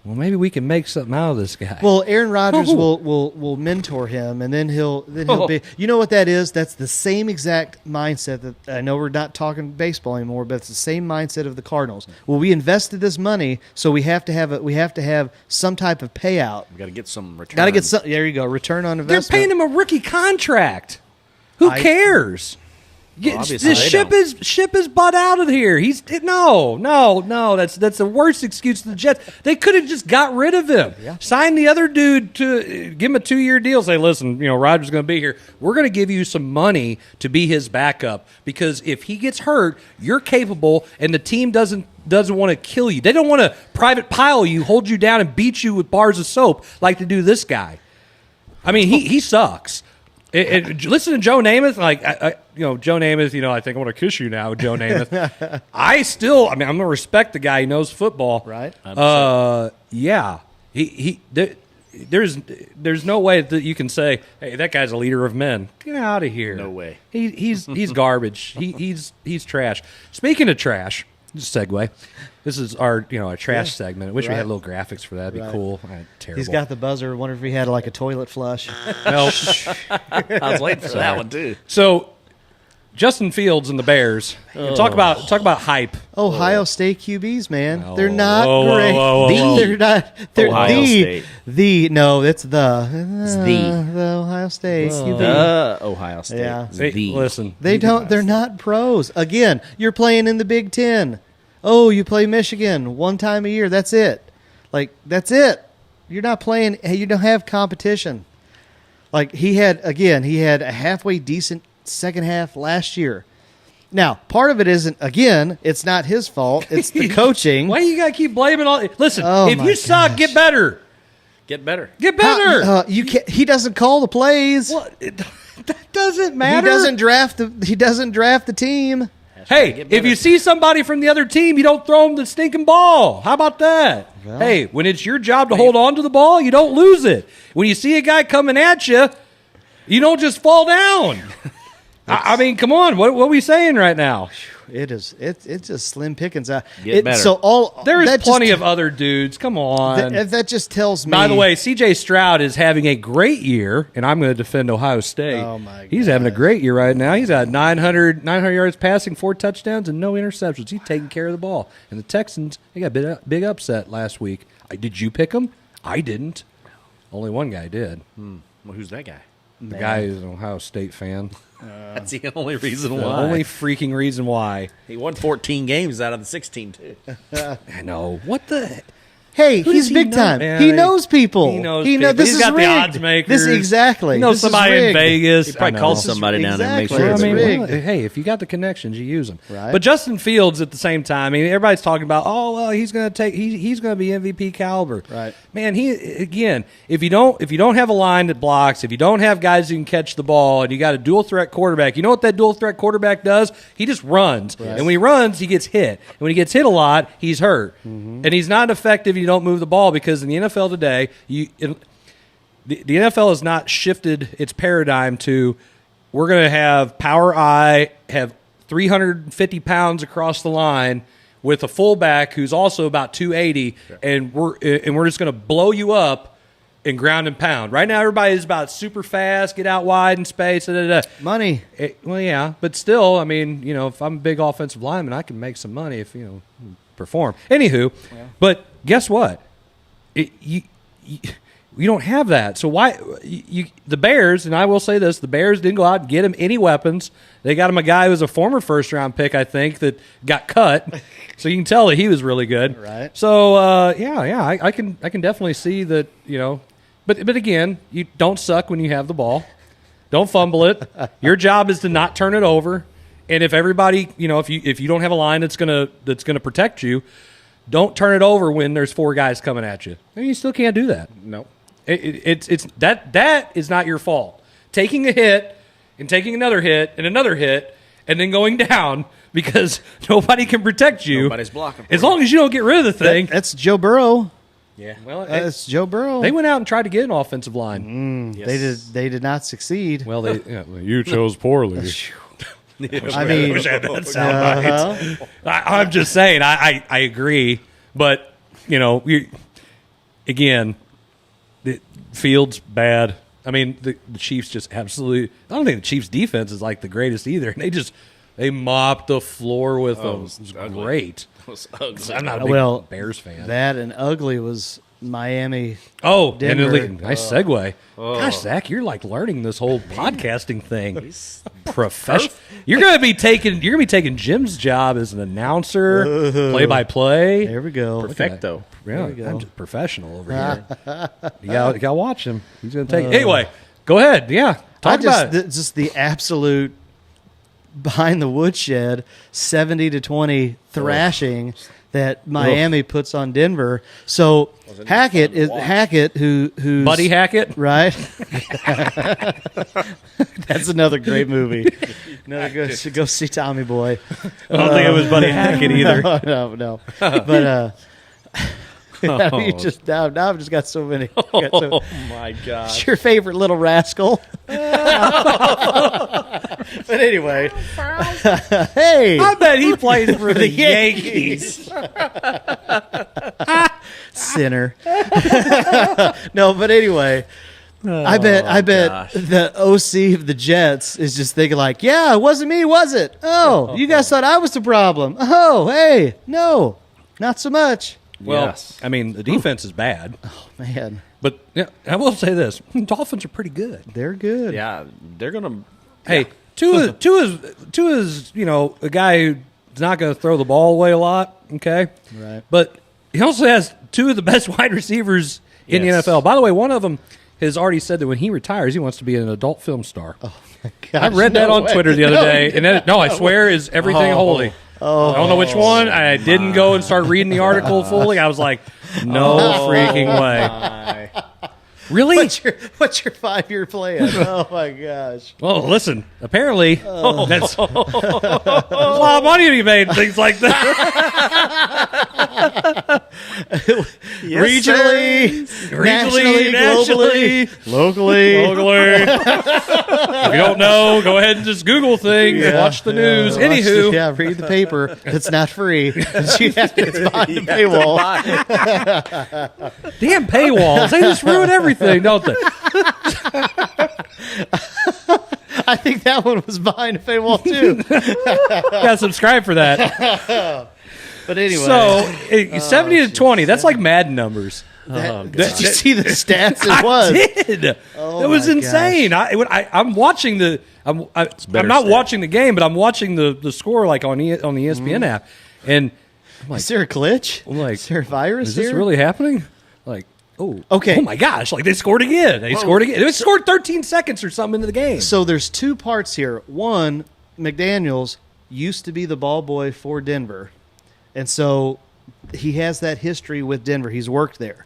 Well, maybe we can make something out of this guy. Well, Aaron Rodgers will mentor him, and then he'll be. You know what that is? That's the same exact mindset that I know we're not talking baseball anymore, but it's the same mindset of the Cardinals. Well, we invested this money, so we have to have some type of payout. We got to get some return. Got to get some. There you go. Return on investment. They're paying him a rookie contract. Who cares? The ship is butt out of here. No. That's the worst excuse to the Jets. They could have just got rid of him. Yeah. Sign the other dude to give him a 2-year deal. Say, listen, Rodgers going to be here. We're going to give you some money to be his backup because if he gets hurt, you're capable, and the team doesn't want to kill you. They don't want to private pile you, hold you down, and beat you with bars of soap like to do this guy. I mean, he sucks. Listen to Joe Namath, Joe Namath. I think I want to kiss you now, Joe Namath. I'm gonna respect the guy. He knows football, right? Yeah. There's no way that you can say, hey, that guy's a leader of men. Get out of here. No way. He's garbage. He's trash. Speaking of trash, just segue. This is our a trash segment. I wish we had little graphics for that. It'd be cool. Terrible. He's got the buzzer. I wonder if he had like a toilet flush. No. I was waiting for that one too. So, Justin Fields and the Bears. Talk about hype. Ohio State QBs, man. Oh, they're not great. They're not. They're Ohio State. It's the Ohio State QB. The Ohio State. Yeah. Listen. They're not pros. Again, you're playing in the Big Ten. Oh, you play Michigan one time a year. That's it. That's it. You're not playing. You don't have competition. He had a halfway decent second half last year. Now, part of it isn't, again, it's not his fault. It's the coaching. Why you got to keep blaming all? Listen, if you suck, get better. Get better. Get better. You can't. He doesn't call the plays. Well, that doesn't matter. He doesn't draft the team. Hey, if you see somebody from the other team, you don't throw them the stinking ball. How about that? Well, hey, when it's your job to hold on to the ball, you don't lose it. When you see a guy coming at you, you don't just fall down. I mean, come on. What are we saying right now? It's just slim pickings. Get better. So there is plenty of other dudes. Come on. That just tells me. By the way, C.J. Stroud is having a great year, and I'm going to defend Ohio State. Oh my God. He's having a great year right now. He's got 900 yards passing, 4 touchdowns, and no interceptions. He's taking care of the ball. And the Texans, they got a big upset last week. Did you pick them? I didn't. Only one guy did. Well, who's that guy? The guy is an Ohio State fan. That's the only reason The why. only freaking reason why. He won 14 games out of the 16, too. I know. What the? Hey, Who he's does he big know? time. Yeah, he knows people. He knows This people. He's is got the rigged. odds makers. Exactly. He knows This is somebody in rigged. Vegas. He probably I called know. somebody down there and make Exactly. sure Well, it's I mean, rigged. hey, if you got the connections, you use them. Right. But Justin Fields at the same time, I mean, everybody's talking about, oh well, he's going to take, he's going to be MVP caliber. Right. Man, if you don't have a line that blocks, if you don't have guys who can catch the ball, and you got a dual threat quarterback, you know what that dual threat quarterback does? He just runs, and when he runs, he gets hit. And when he gets hit a lot, he's hurt, and he's not effective. You don't move the ball because in the NFL today, the NFL has not shifted its paradigm to we're going to have power I, have 350 pounds across the line with a fullback who's also about 280, and we're just going to blow you up and ground and pound. Right now, everybody is about super fast, get out wide in space. Money. Well, yeah, but still, I mean, if I'm a big offensive lineman, I can make some money if perform. Anywho, but guess what? You don't have that. So why the Bears, and I will say this, the Bears didn't go out and get him any weapons. They got him a guy who was a former first-round pick, I think, that got cut. So you can tell that he was really good. Right. So, I can definitely see that, But again, you don't suck when you have the ball. Don't fumble it. Your job is to not turn it over. And if everybody, if you don't have a line that's gonna protect you, don't turn it over when there's four guys coming at you. And you still can't do that. Nope. It's that is not your fault. Taking a hit and taking another hit and then going down because nobody can protect you. Nobody's blocking. As long as you don't get rid of the thing. That's Joe Burrow. Yeah. Well, That's Joe Burrow. they went out and tried to get an offensive line. They did not succeed. Well, you chose poorly. I mean, wish I had that sound bite. I'm just saying, I agree, but again, the Fields bad. I mean, the Chiefs just absolutely. I don't think the Chiefs' defense is like the greatest either. They mopped the floor with them. It was great. It was ugly. I'm not a big Bears fan. That and ugly was Miami. Oh, Denver. nice segue. Gosh, Zach, you're like learning this whole podcasting thing. Professional. You're gonna be taking Jim's job as an announcer, play by play. There we go. Perfecto. Yeah, I'm just professional over here. You gotta watch him. He's gonna take it. Anyway, go ahead. Yeah, talk about it. Just the absolute behind the woodshed 70-20 thrashing that Miami puts on Denver. So Hackett, who's Buddy Hackett, right? That's another great movie. Go see Tommy Boy. I don't think it was Buddy Hackett either. No. But you just now I've just got so many. Oh my gosh! It's your favorite little rascal. But anyway, hey, I bet he plays for the Yankees. Sinner. No, but anyway, I bet the OC of the Jets is just thinking like, yeah, it wasn't me, was it? Oh, you guys thought I was the problem. Oh, hey, no, not so much. Well, Yes. I mean, the defense is bad, Man, but I will say this: Dolphins are pretty good. they're good. Yeah, they're gonna. Hey, Tua is a guy who's not going to throw the ball away a lot. Okay, Right. but he also has two of the best wide receivers in Yes. the NFL. By the way, one of them has already said that when he retires, he wants to be an adult film star. Gosh, I read that no on way. Twitter the other No, day, and I swear is everything holy. I don't know which one. I didn't go and start reading the article fully. I was like, no freaking way. Really? What's your 5-year plan? Oh my gosh. Well, listen. Apparently, that's a lot of money to be made. Things like that. Regionally, Regionally, nationally, locally. If you don't know, go ahead and just Google things. Watch the news. Anywho, Yeah, read the paper. It's not free. You have to it's behind the paywall. damn paywalls. They just ruin everything, don't they? I think that one was behind a paywall too. Got to subscribe for that. But anyway, So, 70-20, that's like Madden numbers. did you see the stats? It was. I did. It was my insane. I'm watching the. I'm not stat. watching the game, but I'm watching the score like on the ESPN app, and Is there a glitch? I'm like, is there a virus is this here? really happening? Like, oh, okay. Oh my gosh! Like they scored again. They scored 13 seconds or something into the game. So there's two parts here. One, McDaniels used to be the ball boy for Denver, and so he has that history with Denver. He's worked there.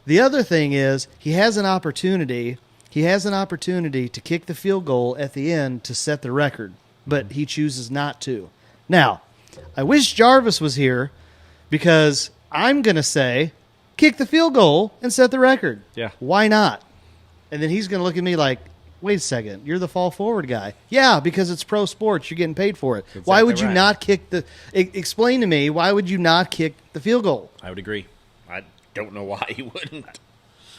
The other thing is he has an opportunity. He has an opportunity to kick the field goal at the end to set the record, but he chooses not to. Now, I wish Jarvis was here because I'm going to say, kick the field goal and set the record. Yeah. Why not? And then he's going to look at me like, wait a second, you're the fall forward guy. Yeah, because it's pro sports. You're getting paid for it. Exactly why would you right. not kick the explain to me, why would you not kick the field goal? I would agree. I don't know why you wouldn't.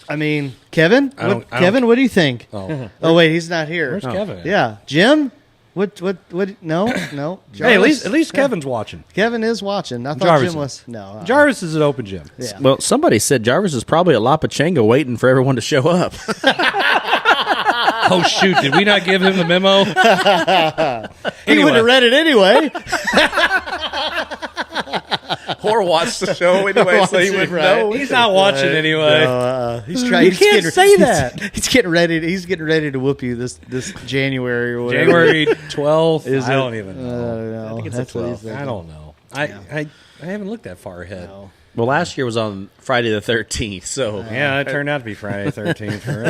I mean, Kevin? Kevin, what do you think? Oh, wait, he's not here. Where's Kevin? Yeah. Jim? What no. Hey, at Jarvis? least Kevin's watching. Kevin is watching. I thought Jarvis Jim was. No. Jarvis is an open gym. Yeah. Well, somebody said Jarvis is probably at La Pachanga waiting for everyone to show up. Oh shoot! Did we not give him the memo? He would have read it anyway. Or watched the show anyway, so he would know. He's not watching anyway. No, he's trying. You can't say that. He's getting ready. He's getting ready to whoop you this January or whatever. January 12th. Is I it? don't even know. I don't know. I think it's That's the what he's 12th. thinking. I don't know. I haven't looked that far ahead. No. Well, last year was on Friday the 13th, so Yeah, it turned out to be Friday 13th for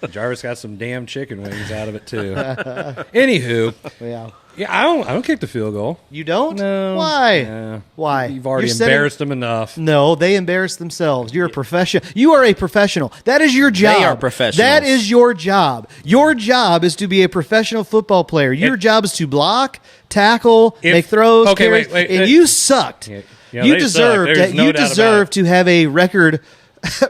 us. Jarvis got some damn chicken wings out of it too. Anywho, Yeah. I don't kick the field goal. You don't? No. Why? Yeah. Why? You've already You're setting- embarrassed them enough. No, they embarrass themselves. You're a professional. You are a professional. That is your job. They are professionals. That is your job. Your job is to be a professional football player. Your job is to block, tackle, make throws. Okay, carries, wait, and you sucked. Yeah, you they deserve. suck. There's no You doubt about deserve it. to have a record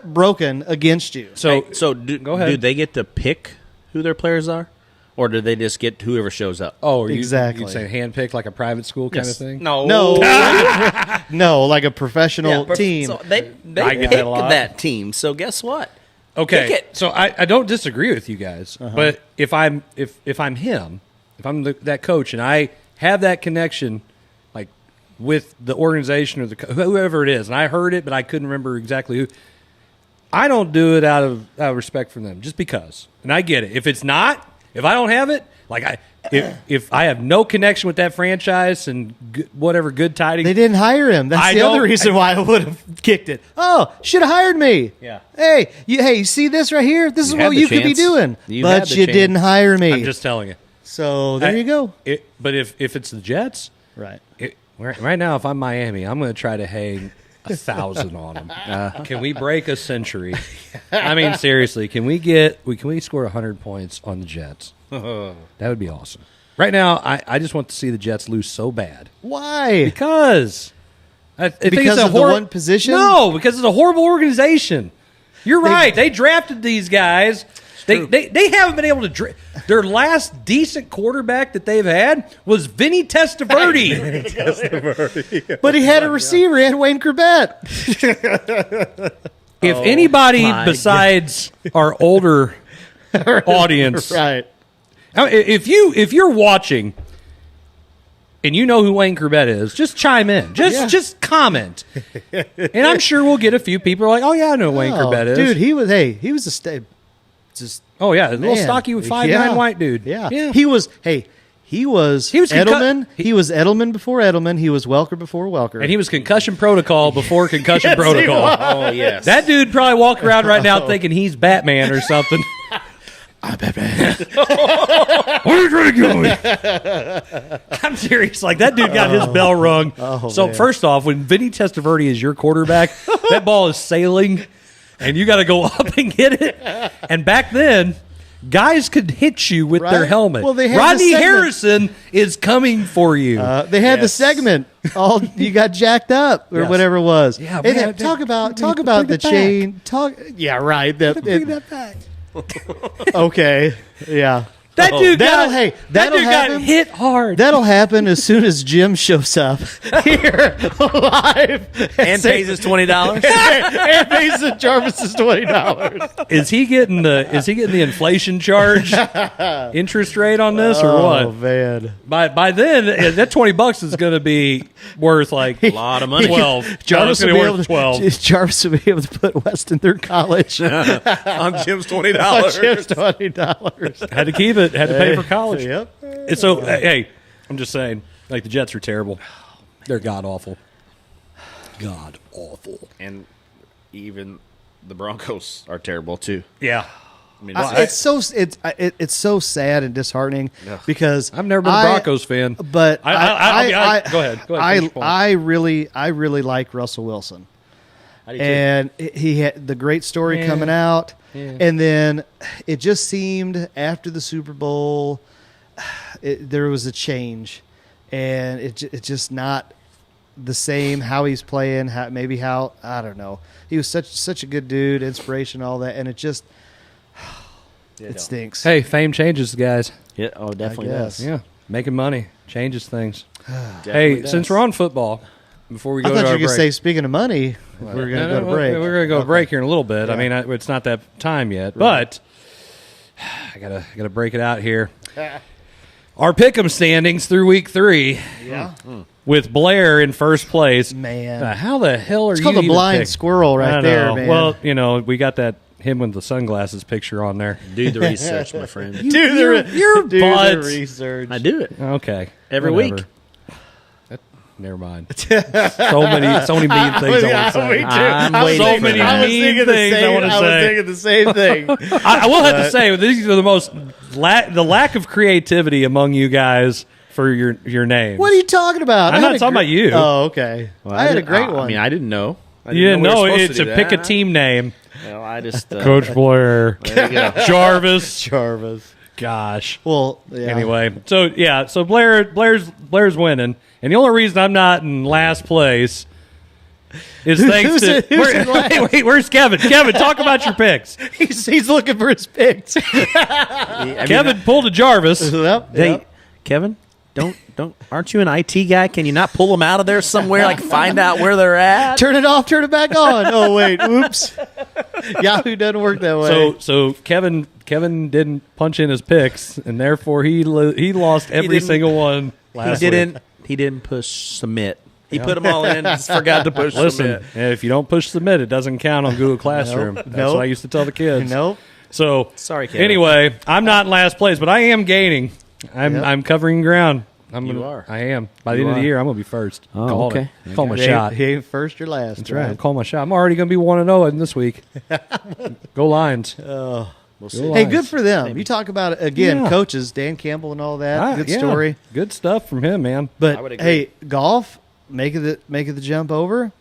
broken against you. So go ahead. Do they get to pick who their players are, or do they just get whoever shows up? Oh, Exactly. You'd say handpicked like a private school kind of Yes. thing? No, No, like a professional team. So they I get pick that a lot. that team. So guess what? Okay, Pick it. so I don't disagree with you guys, but if I'm him, if I'm that coach and I have that connection, like with the organization or whoever it is, and I heard it, but I couldn't remember exactly who. I don't do it out of respect for them, just because. And I get it. If it's not, if I don't have it, like if I have no connection with that franchise and whatever good tidings, They didn't hire him. That's the other reason why I would have kicked it. Oh, should have hired me. Yeah. Hey, you see this right here? This is You had what the you could be chance. doing. You had But the you chance. didn't hire me. I'm just telling you. So there you go. But if it's the Jets, Right. right now, if I'm Miami, I'm going to try to hang 1,000 on them. Can we break a century? I mean, seriously, can we score 100 points on the Jets? That would be awesome. Right now, I just want to see the Jets lose so bad Why? because I think Because it's a of the one position? No, because it's a horrible organization. You're right. They drafted these guys. They haven't been able to their last decent quarterback that they've had was Vinny Testaverde. But he had a receiver. He had Wayne Corbett. If anybody my besides our older audience, Right. if you're watching and you know who Wayne Corbett is, just chime in. Just comment. And I'm sure we'll get a few people who are like, oh yeah, I know who Wayne Corbett is. Dude, he was a just oh yeah, a little man. stocky 5'9" Yeah. white dude. Yeah. yeah. He was Edelman. concu- He was Edelman before Edelman. He was Welker before Welker. And he was concussion protocol before concussion protocol. Oh yes, That dude probably walk around right now thinking he's Batman or something. I'm Batman. Where are you trying to go? I'm serious. Like, that dude got his bell rung. So, man. first off, when Vinny Testaverde is your quarterback, that ball is sailing, and you got to go up and get it. And back then, guys could hit you with their Right. helmet. Well, they had Rodney the segment. Harrison is coming for you. They had the segment. All you got jacked up or Yes. whatever it was. Yeah, Hey, man, talk about bring the it back. chain. Yeah, right. Bring that back. Okay. Yeah. That dude that'll got happen. hit hard. That'll happen as soon as Jim shows up here live And pays us $20. and pays the Jarvis's $20. Is he getting the inflation charge interest rate on this or what? Oh man! By then that $20 is going to be worth like A lot of money. 12. Jarvis will It's be gonna able worth to 12. Jarvis will be able to put Weston through college. On Jim's $20. Jim's $20. Had to keep it. Had to pay for college. Yep. And so hey, I'm just saying, like the Jets are terrible. They're god awful. God awful. And even the Broncos are terrible too. Yeah. I mean, It's so sad and disheartening because I've never been a Broncos fan, but go ahead. I really like Russell Wilson, and he had the great story coming out, and then it just seemed after the Super Bowl, there was a change, and it's just not the same how he's playing. I don't know. He was such a good dude, inspiration, all that, and it just. It stinks. Hey, fame changes, guys. Yeah, definitely does. Yeah, making money changes things. Hey, since we're on football, before we go I to thought our you were going to break, say, speaking of money, we're going to go to break. We're going to go to break here in a little bit. Yeah. I mean, it's not that time yet, but I gotta break it out here. Our pick'em standings through week 3. Yeah. With Blair in first place. Man. How the hell are It's you called a even blind picked? squirrel right there, man. Well, we got that him with the sunglasses picture on there. Do the research, my friend. Your do butt. the research. I do it Okay. every whatever. week. Never mind. So many mean things I want to say. I'm waiting So for many that. mean things I want to I was say. thinking the same thing. I will have to say, these are the most the lack of creativity among you guys for your names. What are you talking about? I'm I not had a talking about you. Oh, okay. I had a great one. I mean, I didn't know. You didn't know we were supposed it's to a do pick a that. team name. Well, I just Coach Blair, There you go. Jarvis. Jarvis. Gosh. Well, yeah. Anyway, so Blair's winning, and the only reason I'm not in last place is thanks to who's in last? wait, where's Kevin? Kevin, talk about your picks. He's looking for his picks. Kevin pulled a Jarvis. Yep, Hey, yep. Kevin, don't. Aren't you an IT guy? Can you not pull them out of there somewhere? Like find out where they're at. Turn it off. Turn it back on. Oh wait, oops. Yahoo doesn't work that way. So Kevin didn't punch in his picks, and therefore he lost every didn't- single one. Last He week. didn't push submit. He put them all in, just forgot to push Listen, submit. if you don't push submit, it doesn't count on Google Classroom. That's Nope. what I used to tell the kids. Nope. So Sorry, Kevin. anyway, I'm not in last place, but I am gaining. I'm covering ground. You are. I am. By the end of the year, I'm going to be first. Oh, Call okay. it. Call my He shot. ain't first or last. That's right. Call my shot. I'm already going to be 1-0 in this week. Go Lions. We'll see. Go Hey, Lions. good for them. You talk about it again, Yeah. coaches, Dan Campbell and all that. Good story. Good stuff from him, man. I But would agree. hey, golf making the jump over.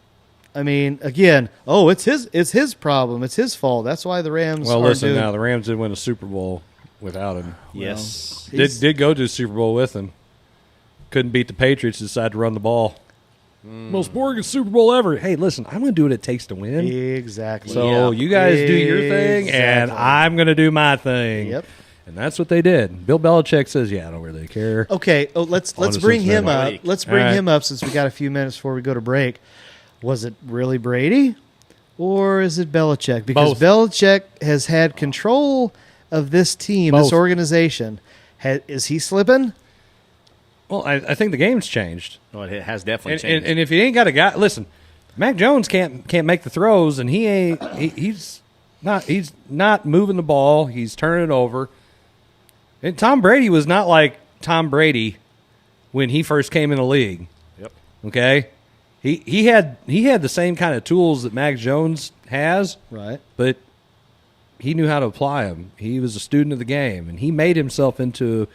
I mean, again, it's his problem. It's his fault. That's why the Rams. Well, aren't listen doing, now. The Rams did win a Super Bowl without him. Yes. Did go to the Super Bowl with him. Couldn't beat the Patriots. Decided to run the ball. Most boring Super Bowl ever. Hey, listen, I'm going to do what it takes to win. Exactly. So you guys do your thing, and Exactly. I'm going to do my thing. Yep. And that's what they did. Bill Belichick says, "Yeah, I don't really care." Okay, let's Honestly, bring him it's up. Brady. Let's bring All right. him up since we got a few minutes before we go to break. Was it really Brady, or is it Belichick? Because Both. Belichick has had control of this team, Both. this organization. Is he slipping? Well, I think the game's changed, Well, it has definitely and, changed. and if you ain't got a guy, listen, Mac Jones can't make the throws, and he's not moving the ball. He's turning it over. And Tom Brady was not like Tom Brady when he first came in the league. Yep. Okay, he had the same kind of tools that Mac Jones has, Right. but he knew how to apply them. He was a student of the game, and he made himself into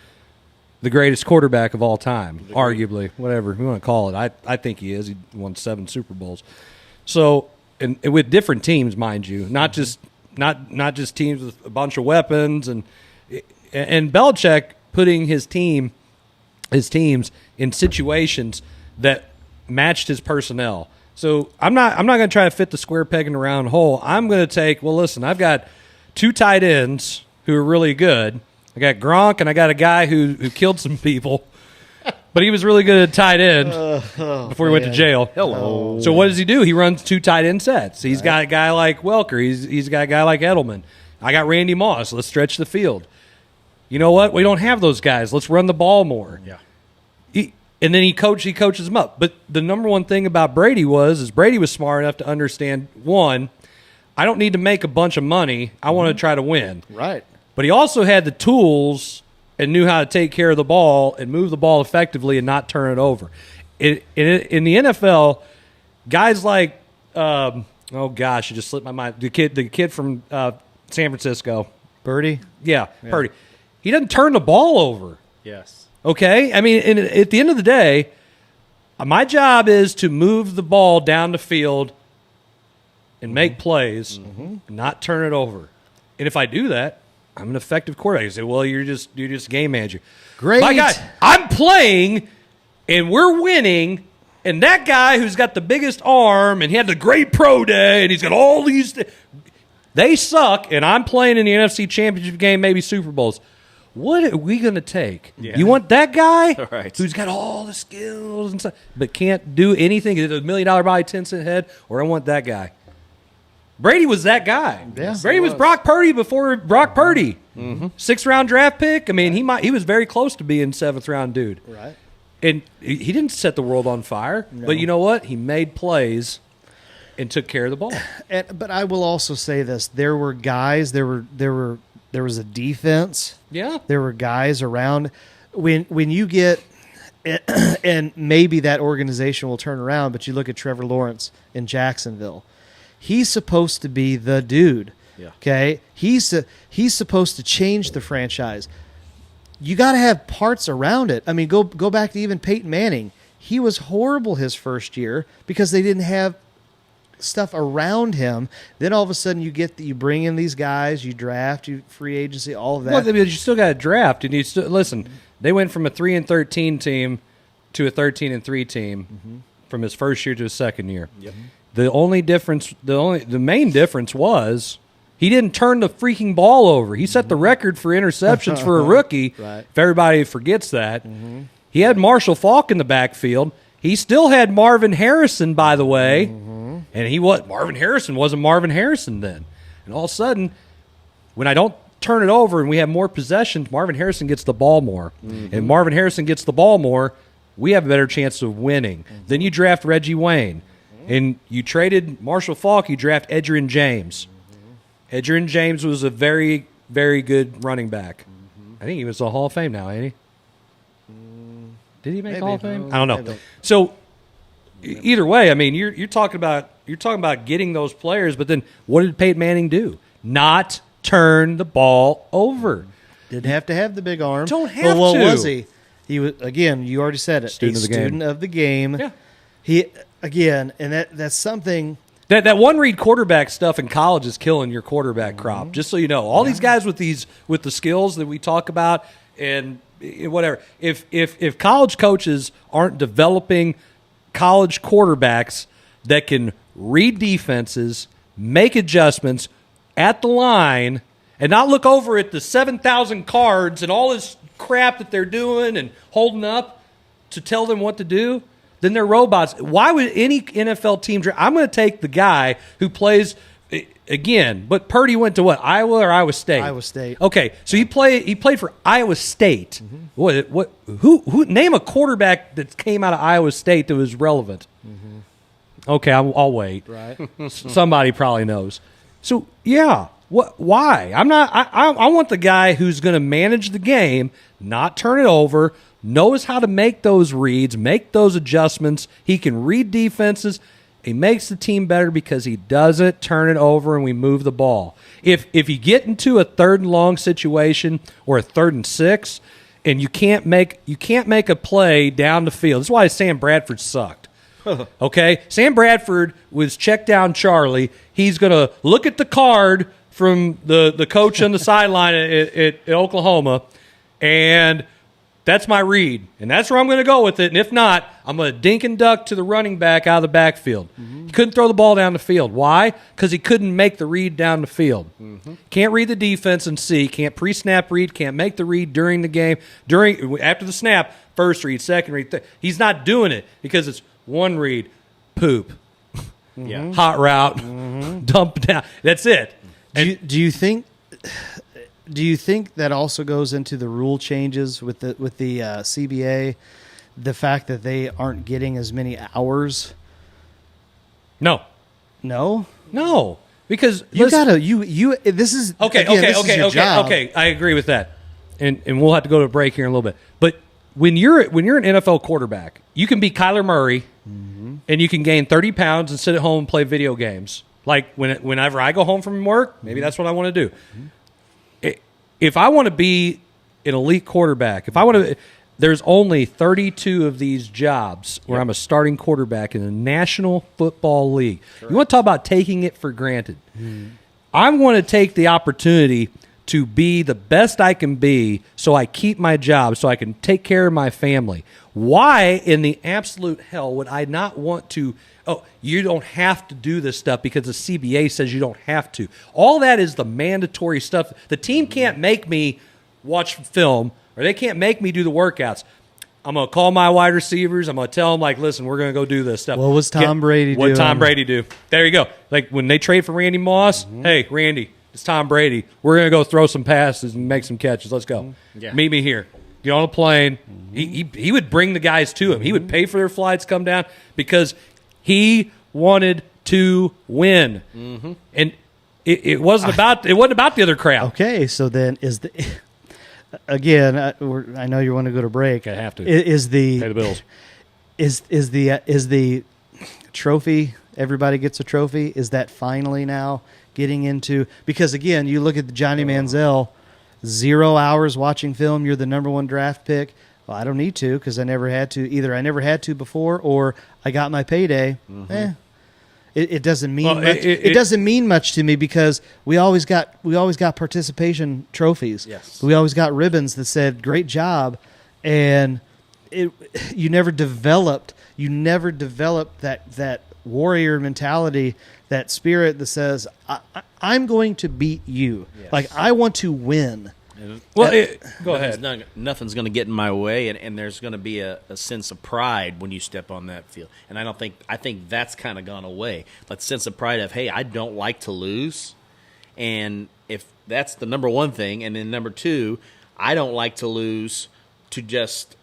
the greatest quarterback of all time, arguably, whatever you want to call it. I think he is. He won 7 Super Bowls. So, and with different teams, mind you, not just teams with a bunch of weapons, and Belichick putting his teams in situations that matched his personnel. So I'm not going to try to fit the square peg in the round hole. I'm going to take, well, listen, I've got 2 tight ends who are really good, I got Gronk, and I got a guy who killed some people, but he was really good at tight end before he went to jail. Hello. So what does he do? He runs 2 tight end sets. He's got a guy like Welker. He's got a guy like Edelman. I got Randy Moss. Let's stretch the field. You know what? We don't have those guys. Let's run the ball more. Yeah. And then he coaches them up. But the number one thing about Brady was Brady was smart enough to understand, one, I don't need to make a bunch of money. I want to try to win. Right. But he also had the tools and knew how to take care of the ball and move the ball effectively and not turn it over. In the NFL, guys like, oh gosh, it just slipped my mind. The kid from San Francisco. Birdie? Yeah, Purdy. He doesn't turn the ball over. Yes. Okay? I mean, at the end of the day, my job is to move the ball down the field and make plays, not turn it over. And if I do that, I'm an effective quarterback. You say, well, you're just a game manager. Great. My God, I'm playing, and we're winning, and that guy who's got the biggest arm, and he had the great pro day, and he's got all these they suck, and I'm playing in the NFC Championship game, maybe Super Bowls. What are we going to take? Yeah. You want that guy Right. who's got all the skills and stuff, but can't do anything, is it $1 million body, 10-cent head, or I want that guy? Brady was that guy. Yeah, Brady was Brock Purdy before Brock Purdy. 6th round draft pick. I mean, he was very close to being 7th round dude. Right. And he didn't set the world on fire, but you know what? He made plays and took care of the ball. But I will also say this: there were guys. There was a defense. Yeah. There were guys around. When you get, and maybe that organization will turn around. But you look at Trevor Lawrence in Jacksonville. He's supposed to be the dude. Yeah. Okay. He's supposed to change the franchise. You got to have parts around it. I mean, go back to even Peyton Manning. He was horrible his first year because they didn't have stuff around him. Then all of a sudden you bring in these guys, you draft, you free agency, all of that. Well, you still got to draft, and you still listen. They went from a 3-13 team to a 13-3 team from his first year to his second year. Yep. The main difference was he didn't turn the freaking ball over. He set the record for interceptions for a rookie. Right. If everybody forgets that, he had Marshall Faulk in the backfield. He still had Marvin Harrison, by the way, and Marvin Harrison wasn't Marvin Harrison then. And all of a sudden, when I don't turn it over and we have more possessions, Marvin Harrison gets the ball more. And Marvin Harrison gets the ball more, we have a better chance of winning. Then you draft Reggie Wayne. And you traded Marshall Faulk, you draft Edgerrin James. Edgerrin James was a very, very good running back. I think he was a Hall of Fame now, ain't he? Did he make Hall of Fame? I don't know. So either way, I mean, you're talking about getting those players, but then what did Peyton Manning do? Not turn the ball over. Didn't have to have the big arm. Don't have well, to. What was he? He was, again, you already said it. Student of the game. Yeah. He again, and that's something. That one-read quarterback stuff in college is killing your quarterback crop. Just so you know, all these guys with the skills that we talk about and whatever. If college coaches aren't developing college quarterbacks that can read defenses, make adjustments at the line, and not look over at the 7,000 cards and all this crap that they're doing and holding up to tell them what to do, then they're robots. Why would any NFL team I'm going to take the guy who plays again, but Purdy went to what? Iowa or Iowa State? Iowa State. Okay, so he played for Iowa State. Who name a quarterback that came out of Iowa State that was relevant? Okay, I'll wait. Right. Somebody probably knows. So, yeah, why? I want the guy who's going to manage the game, not turn it over, knows how to make those reads, make those adjustments. He can read defenses. He makes the team better because he doesn't turn it over and we move the ball. If you get into a 3rd and long situation or a 3rd and 6 and you can't make a play down the field. That's why Sam Bradford sucked. Okay? Sam Bradford was check down Charlie. He's going to look at the card from the coach on the sideline at Oklahoma, and That's my read, and that's where I'm going to go with it. And if not, I'm going to dink and duck to the running back out of the backfield. He couldn't throw the ball down the field. Why? Because he couldn't make the read down the field. Can't read the defense and see. Can't pre-snap read. Can't make the read during the game. After the snap, first read, second read. He's not doing it because it's one read, poop, hot route, dump down. That's it. Do you think? Do you think that also goes into the rule changes with the CBA, the fact that they aren't getting as many hours? No, because this is okay. I agree with that, and we'll have to go to a break here in a little bit. But when you're an NFL quarterback, you can be Kyler Murray, and you can gain 30 pounds and sit at home and play video games. Like whenever I go home from work, maybe that's what I want to do. If I want to be an elite quarterback, there's only 32 of these jobs where I'm a starting quarterback in the National Football League. Correct. You want to talk about taking it for granted? I want to take the opportunity to be the best I can be so I keep my job, so I can take care of my family. Why in the absolute hell would I not want to you don't have to do this stuff because the CBA says you don't have to. All that is the mandatory stuff. The team can't make me watch film, or they can't make me do the workouts. I'm going to call my wide receivers. I'm going to tell them, like, listen, we're going to go do this stuff. What was Tom Brady doing? What Tom Brady do? There you go. Like when they trade for Randy Moss, hey, Randy, it's Tom Brady. We're going to go throw some passes and make some catches. Let's go. Meet me here. Get on a plane. He would bring the guys to him. He would pay for their flights, come down, because he wanted to win. And it wasn't about the other crowd. Okay, so then again, I know you want to go to break. I have to. Pay the bills. Is the trophy, everybody gets a trophy, is that finally now getting into, because again, you look at the Johnny Manziel, 0 hours watching film, you're the number 1 draft pick. Well, I don't need to because I never had to. Either I never had to before, or I got my payday. It doesn't mean much. It doesn't mean much to me because we always got participation trophies. Yes, we always got ribbons that said "Great job," and you never developed that warrior mentality, that spirit that says I'm going to beat you. Yes. Like I want to win. Well, go ahead. Nothing's going to get in my way, and there's going to be a sense of pride when you step on that field. And I think that's kind of gone away. That sense of pride of, hey, I don't like to lose, and if that's the number one thing, and then number two, I don't like to lose to just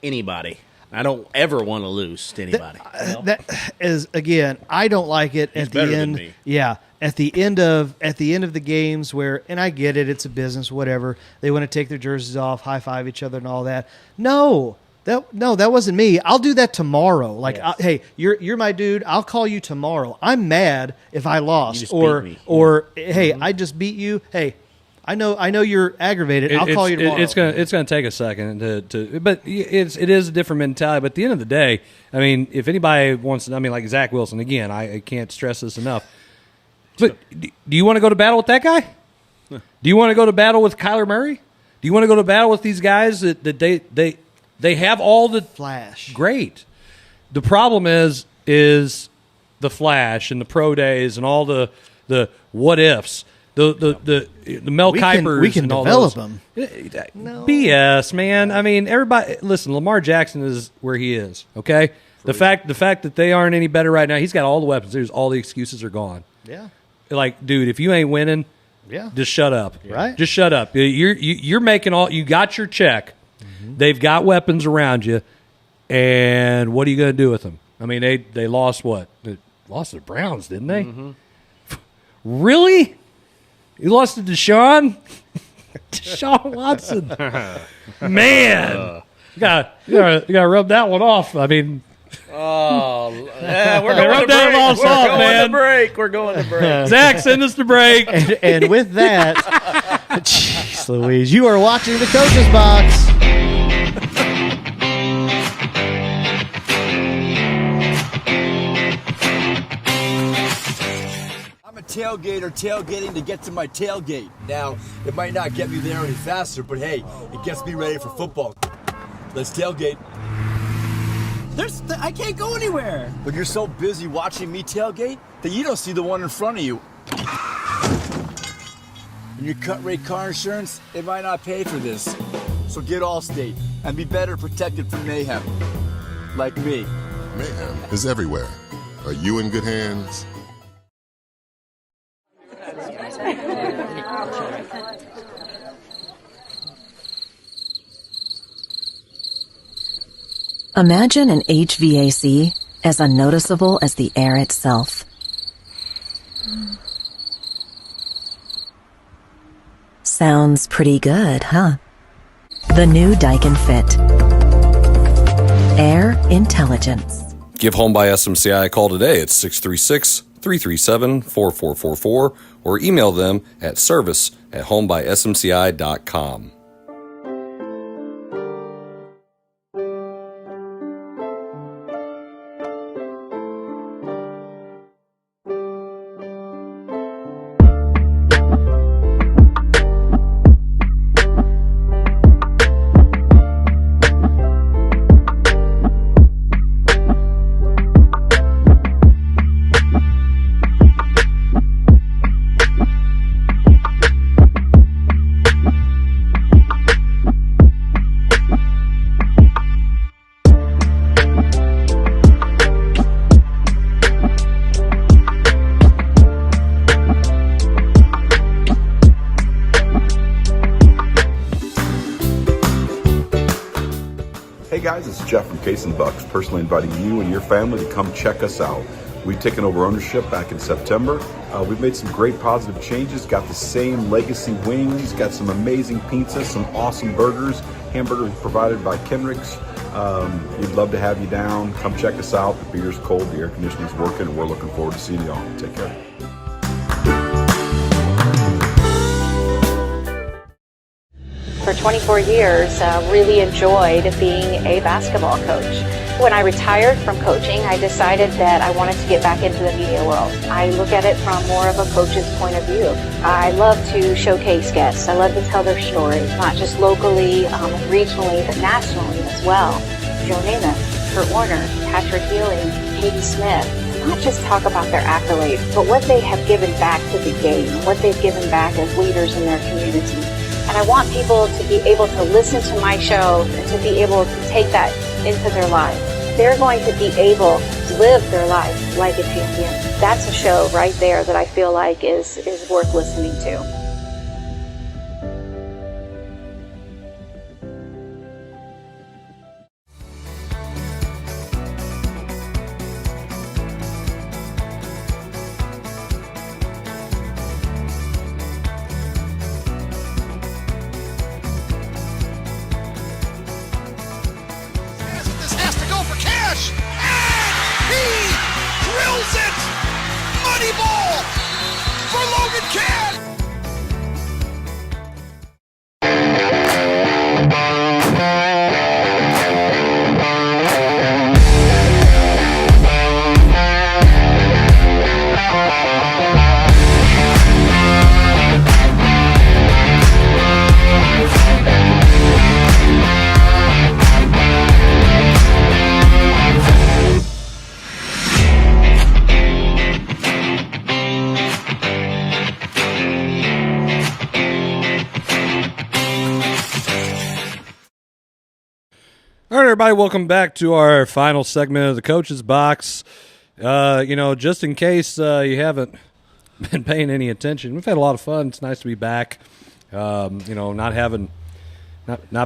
anybody. I don't ever want to lose to anybody. That is, again, I don't like it at the end. Yeah, at the end of the games where, and I get it, it's a business, whatever. They want to take their jerseys off, high five each other, and all that. No, that wasn't me. I'll do that tomorrow. Like, yes. Hey, you're my dude. I'll call you tomorrow. I'm mad if I lost, or hey, I just beat you. Hey. I know you're aggravated. I'll call you tomorrow. It's gonna take a second but it is a different mentality. But at the end of the day, I mean, if anybody wants, like Zach Wilson again, I can't stress this enough. But do you want to go to battle with that guy? Do you want to go to battle with Kyler Murray? Do you want to go to battle with these guys that they have all the flash? Great. The problem is the flash and the pro days and all the what ifs. The Mel Kipers we can and all develop those. them. No. BS, man. I mean, everybody. Listen, Lamar Jackson is where he is. Okay, the fact that they aren't any better right now. He's got all the weapons. There's all the excuses are gone. Yeah. Like, dude, if you ain't winning, just shut up. Right. Just shut up. You're making all. You got your check. Mm-hmm. They've got weapons around you, and what are you going to do with them? I mean, they lost what? They lost to the Browns, didn't they? Mm-hmm. Really? You lost to Deshaun Watson. Man. You gotta rub that one off. I mean, we're going to break. We're going to break. Zach, send us to break. And with that, jeez Louise, you are watching the Coach's Box. Tailgater tailgating to get to my tailgate. Now, it might not get me there any faster, but hey, it gets me ready for football. Let's tailgate. I can't go anywhere. But you're so busy watching me tailgate that you don't see the one in front of you. And your cut rate car insurance, it might not pay for this. So get Allstate and be better protected from mayhem. Like me. Mayhem is everywhere. Are you in good hands? Imagine an HVAC as unnoticeable as the air itself. Sounds pretty good, huh? The new Daikin Fit. Air intelligence. Give Home by SMCI a call today at 636-337-4444 or email them at service@homebysmci.com. Hey guys, it's Jeff from Kelce Bucks, personally inviting you and your family to come check us out. We've taken over ownership back in September. We've made some great positive changes, got the same legacy wings, got some amazing pizzas, some awesome burgers, hamburgers provided by Kenrick's. We'd love to have you down. Come check us out. The beer's cold, the air conditioning's working, and we're looking forward to seeing you all. Take care. For 24 years, really enjoyed being a basketball coach. When I retired from coaching, I decided that I wanted to get back into the media world. I look at it from more of a coach's point of view. I love to showcase guests. I love to tell their stories, not just locally, regionally, but nationally as well. Joe Namath, Kurt Warner, Patrick Ewing, Katie Smith. Not just talk about their accolades, but what they have given back to the game, what they've given back as leaders in their community. And I want people to be able to listen to my show and to be able to take that into their lives. They're going to be able to live their life like a champion. That's a show right there that I feel like is worth listening to. All right, everybody, welcome back to our final segment of the Coach's Box. Just in case you haven't been paying any attention, we've had a lot of fun. It's nice to be back. Not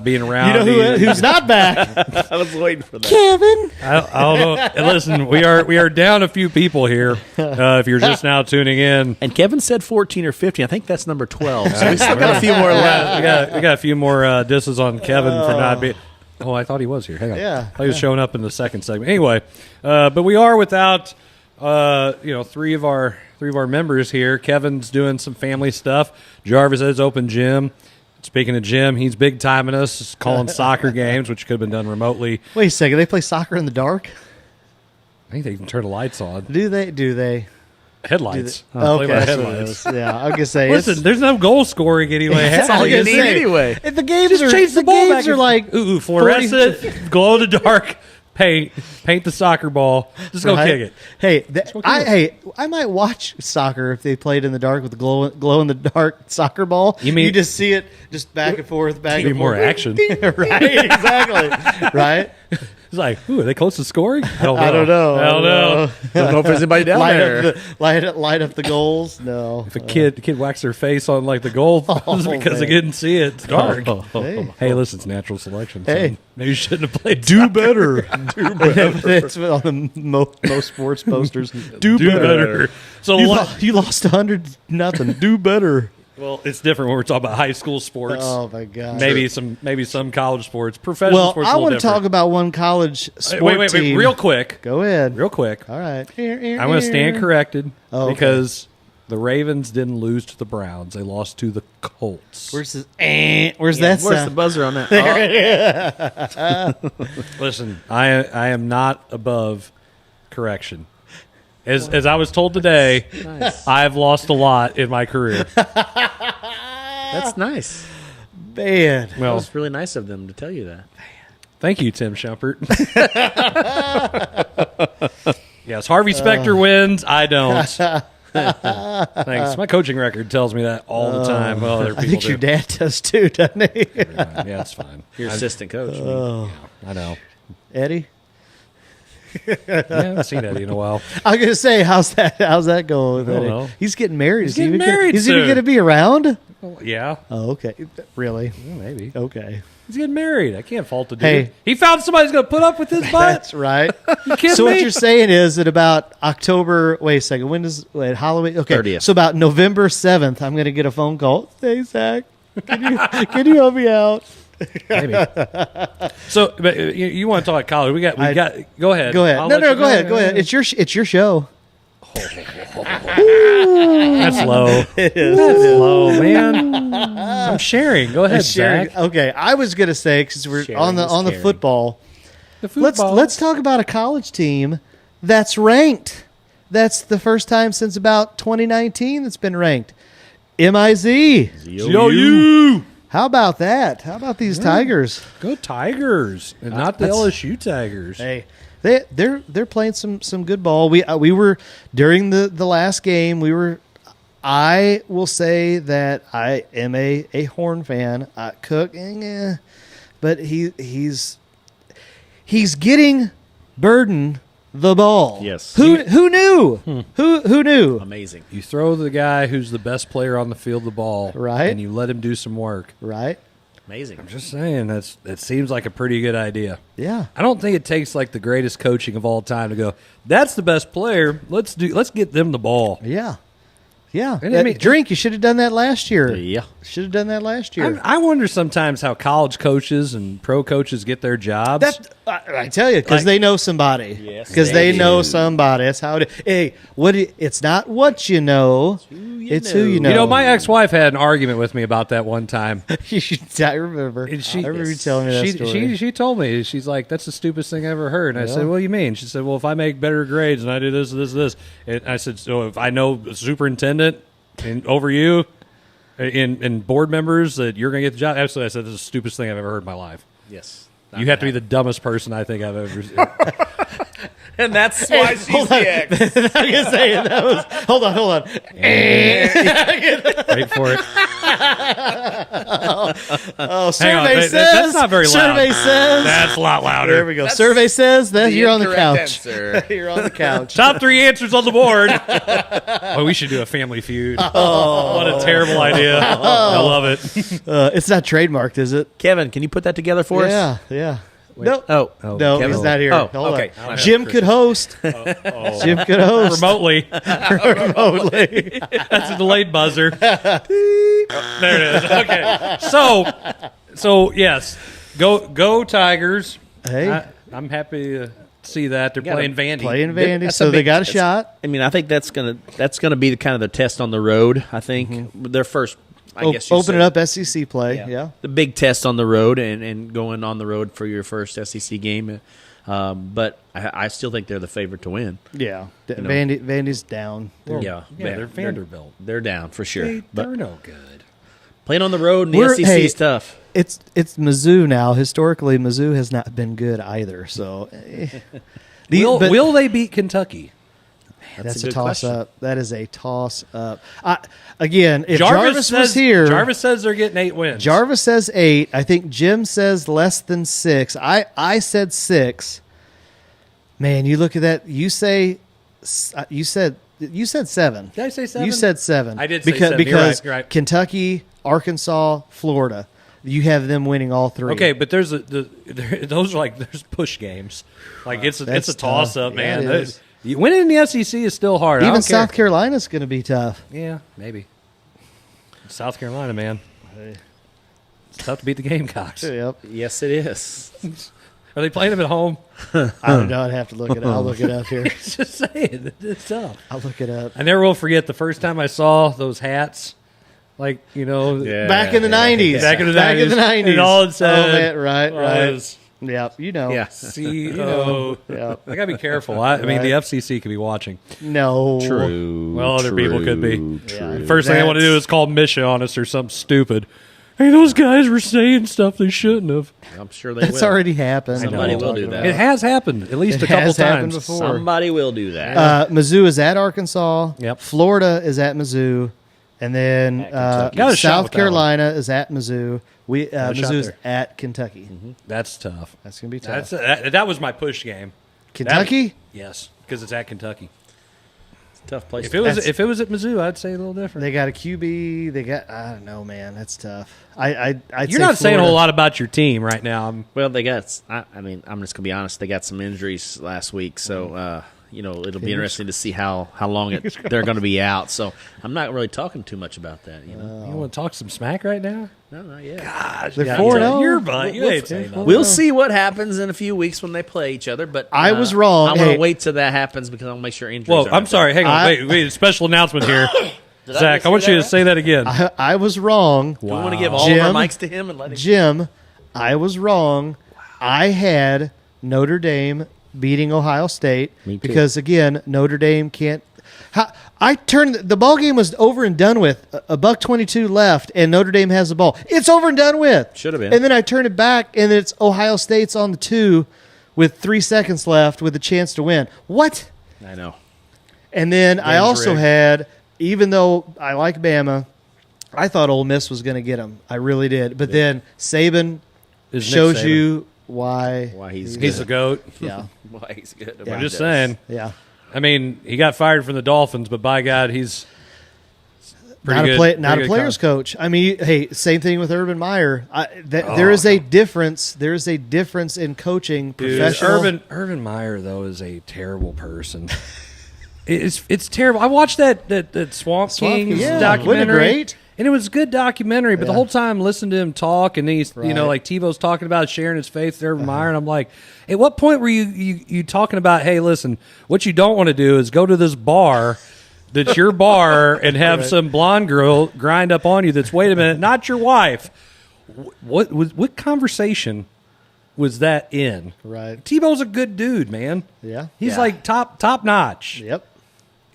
being around. You know who's not back? I was waiting for that. Kevin. I don't know. Listen, we are down a few people here. If you're just now tuning in, And Kevin said 14 or 15. I think that's number 12. So we still got a few more left. we got a few more disses on Kevin for not being. Oh, I thought he was here. Hang on. Yeah. I thought he was showing up in the second segment. Anyway, but we are without, three of our members here. Kevin's doing some family stuff. Jarvis has open gym. Speaking of gym, he's big timing us, calling soccer games, which could have been done remotely. Wait a second. They play soccer in the dark? I think they can turn the lights on. Do they? Headlights. Okay, Play by that's what it headlights. is. Yeah, I was gonna say. Listen, there's no goal scoring anyway. That's all you need anyway. If the games Just are change the ball games back. are like ooh, fluorescent, glow in the dark paint the soccer ball. Just go kick it. Hey, I might watch soccer if they played in the dark with the glow in the dark soccer ball. You just see it just back and forth, back and more forth. action. Right? Exactly. Right. It's like, ooh, are they close to scoring? I don't know. I don't know. Don't know if there's anybody down there. Light up the goals. No. If a kid whacks their face on like the goal because they didn't see it, it's dark. Hey, listen, it's natural selection. Hey. Son. Maybe you shouldn't have played. Do better. Do better. It's on the most sports posters. Do better. So you lost 100-0. Do better. Well, it's different when we're talking about high school sports. Oh my god. Maybe some college sports, professional sports. I want to talk about one college sport wait, team. real quick. Go ahead. Real quick. All right. I'm going to stand corrected okay. because the Ravens didn't lose to the Browns. They lost to the Colts. Where's that? Where's the buzzer on that? Listen, I am not above correction. As I was told today, Nice. I've lost a lot in my career. That's nice. Man. Well, it's really nice of them to tell you that. Thank you, Tim Shumpert. Yes, Harvey Specter wins. I don't. Thanks. My coaching record tells me that all the time. Well, other people I think your dad does too, doesn't he? Yeah, it's fine. Your assistant coach. I know. Eddie? Yeah, I haven't seen Eddie in a while. I was gonna say, how's that going with I don't Eddie? know. He's getting married. He's getting married Is he soon. going to be around? Yeah. Oh, okay. Really? Yeah, maybe. Okay. He's getting married. I can't fault the dude. Hey. He found somebody who's going to put up with his butt. That's right. You kidding So me? what you're saying is that about October? Wait a second. When does Halloween? Okay. 30th. So about November 7th, I'm going to get a phone call. Hey Zach, can you help me out? Maybe. So, but you want to talk college? We got. Go ahead. Go ahead. I'll No, let you go ahead. Go ahead. It's your show. That's low. That's low, man. I'm sharing. Go ahead, Sharing. Zach. Okay, I was going to say because we're Sharing on the is the caring. football. The football. Let's talk about a college team that's ranked. That's the first time since about 2019 that's been ranked. MIZ. ZOU. How about that? How about these Tigers? Go Tigers, and not the LSU Tigers. Hey, they're playing some good ball. We were during the last game. I will say that I am a Horn fan. Cook, but he's getting Burden the ball. Yes. Who knew? Who knew? Amazing. You throw the guy who's the best player on the field the ball, Right. and you let him do some work. Right? Amazing. I'm just saying that seems like a pretty good idea. Yeah. I don't think it takes like the greatest coaching of all time to go, that's the best player. Let's get them the ball. Yeah. Yeah. And I mean- Drink. You should have done that last year. Yeah. Should have done that last year. I wonder sometimes how college coaches and pro coaches get their jobs. I tell you, because they know somebody. Yes, because they they know do. somebody. That's how it is. Hey, it's not what you know. It's who you know. You know, my ex-wife had an argument with me about that one time. I remember. And I remember you telling me that story. She told me, she's like, that's the stupidest thing I ever heard. And I said, what do you mean? She said, well, if I make better grades and I do this. And I said, so if I know a superintendent and over you and board members that you're going to get the job? Absolutely. I said, this is the stupidest thing I've ever heard in my life. Yes. You have to be the dumbest person I think I've ever seen. And that's why she's the ex. I can say that was. Hold on. Wait for it. Oh, Hang on, survey says. that's not very loud. Survey says. That's a lot louder. There we go. Survey says that you're on the couch. Answer. You're on the couch. Top 3 answers on the board. Oh, we should do a Family Feud. Oh, what a terrible idea. I love it. It's not trademarked, is it? Kevin, can you put that together for us? Yeah. No. Oh. No, Kevin? he's not here. Oh, Hold okay. on. Jim could host. Jim could host. Remotely. Remotely. That's a delayed buzzer. There it is. Okay. So yes, go Tigers. Hey. I'm happy to see that they're playing Vandy. Playing Vandy, That's so a they big- got a that's- shot. I mean, I think that's gonna be the kind of the test on the road. I think their first. I guess you Open said. it up SEC play. Yeah. The big test on the road and going on the road for your first SEC game. But I still think they're the favorite to win. Yeah, You know. Vandy's down. Yeah, they're Vanderbilt. They're down for sure. They're But no good. playing on the road in the SEC is tough. It's Mizzou now. Historically, Mizzou has not been good either. So, Will they beat Kentucky? That's a a good toss question. up. That is a toss up. Again, if Jarvis was here, Jarvis says they're getting 8 wins. Jarvis says 8. I think Jim says less than 6. I said 6. Man, you look at that. You said 7. Did I say 7? You said 7. I did say because 7. You're because right. Kentucky, Arkansas, Florida. You have them winning all 3. Okay, but those are like there's push games. Like it's That's a toss up, tough. man. Yeah, it is. Winning in the SEC is still hard. I Even don't care. South Carolina's going to be tough. Yeah, maybe. South Carolina, man. It's tough to beat the Gamecocks. Yep. Yes, it is. Are they playing them at home? I don't know. I'd have to look it up. I'll look it up here. Just saying, it's tough. I'll look it up. I never will forget the first time I saw those hats. Like, Back in the 90s. Back in the 90s. Back in the 90s. And all it said right. was Yep, you know. Yeah. CO. Yeah. I got to be careful. I mean, the FCC could be watching. No. True. Well, other people could be. Yeah. First thing I want to do is call Misha on us or something stupid. Hey, those guys were saying stuff they shouldn't have. I'm sure they That's will. already happened. Somebody will do that. It has happened at least It a couple has happened times. before. Somebody will do that. Mizzou is at Arkansas. Yep. Florida is at Mizzou. And then Got a shot South with that one. Carolina is at Mizzou. Got a shot Mizzou is there. at Kentucky. That's tough. That's going to be tough. That was my push game. Kentucky? Yes, because it's at Kentucky. Tough place. If it was at Mizzou, I'd say a little different. They got a QB. They got, I don't know, man. That's tough. I'd You're say not saying a Florida. whole lot about your team right now. Well, they got. I mean, I'm just gonna be honest. They got some injuries last week, so it'll be interesting to see how long they're going to be out. So I'm not really talking too much about that. You want to talk some smack right now? No, not yet. Gosh, They're yeah, 4-0. Your butt. You ain't saying nothing. We'll see what happens in a few weeks when they play each other. But I was wrong. I'm going Hey. to wait till that happens because I'll make sure injuries. Well, aren't I'm sorry. Hang on. Wait. Special announcement here. Zach, I want you to say that again. I was wrong. Do we want to give all Jim, of our mics to him and let him? Jim, I was wrong. I had Notre Dame beating Ohio State because, again, Notre Dame can't. I turned the ball game was over and done with. A $1:22 left, and Notre Dame has the ball. It's over and done with. Should have been. And then I turn it back, and it's Ohio State's on the 2 with 3 seconds left with a chance to win. What? I know. And then I also rigged. had, even though I like Bama, I thought Ole Miss was going to get them. I really did. But then Saban Is Nick shows Saban. you why He's He's the GOAT. Yeah. Why he's good. Yeah. I'm just saying. Yeah. I mean, he got fired from the Dolphins, but by God, he's pretty good. Not a pretty good player's coach. I mean, hey, same thing with Urban Meyer. There is a difference. There is a difference in coaching. Dude, Professional. Urban Meyer though is a terrible person. It's terrible. I watched that Swamp Kings yeah. documentary. Wasn't it great? And it was a good documentary, but the whole time listening to him talk, and he's Right. like TiVo's talking about sharing his faith with Urban Meyer, and I'm like, at what point were you talking about? Hey, listen, what you don't want to do is go to this bar that's your bar and have some blonde girl grind up on you. That's wait a minute, not your wife. What conversation was that in? Right. TiVo's a good dude, man. Yeah. He's Yeah. like top notch. Yep.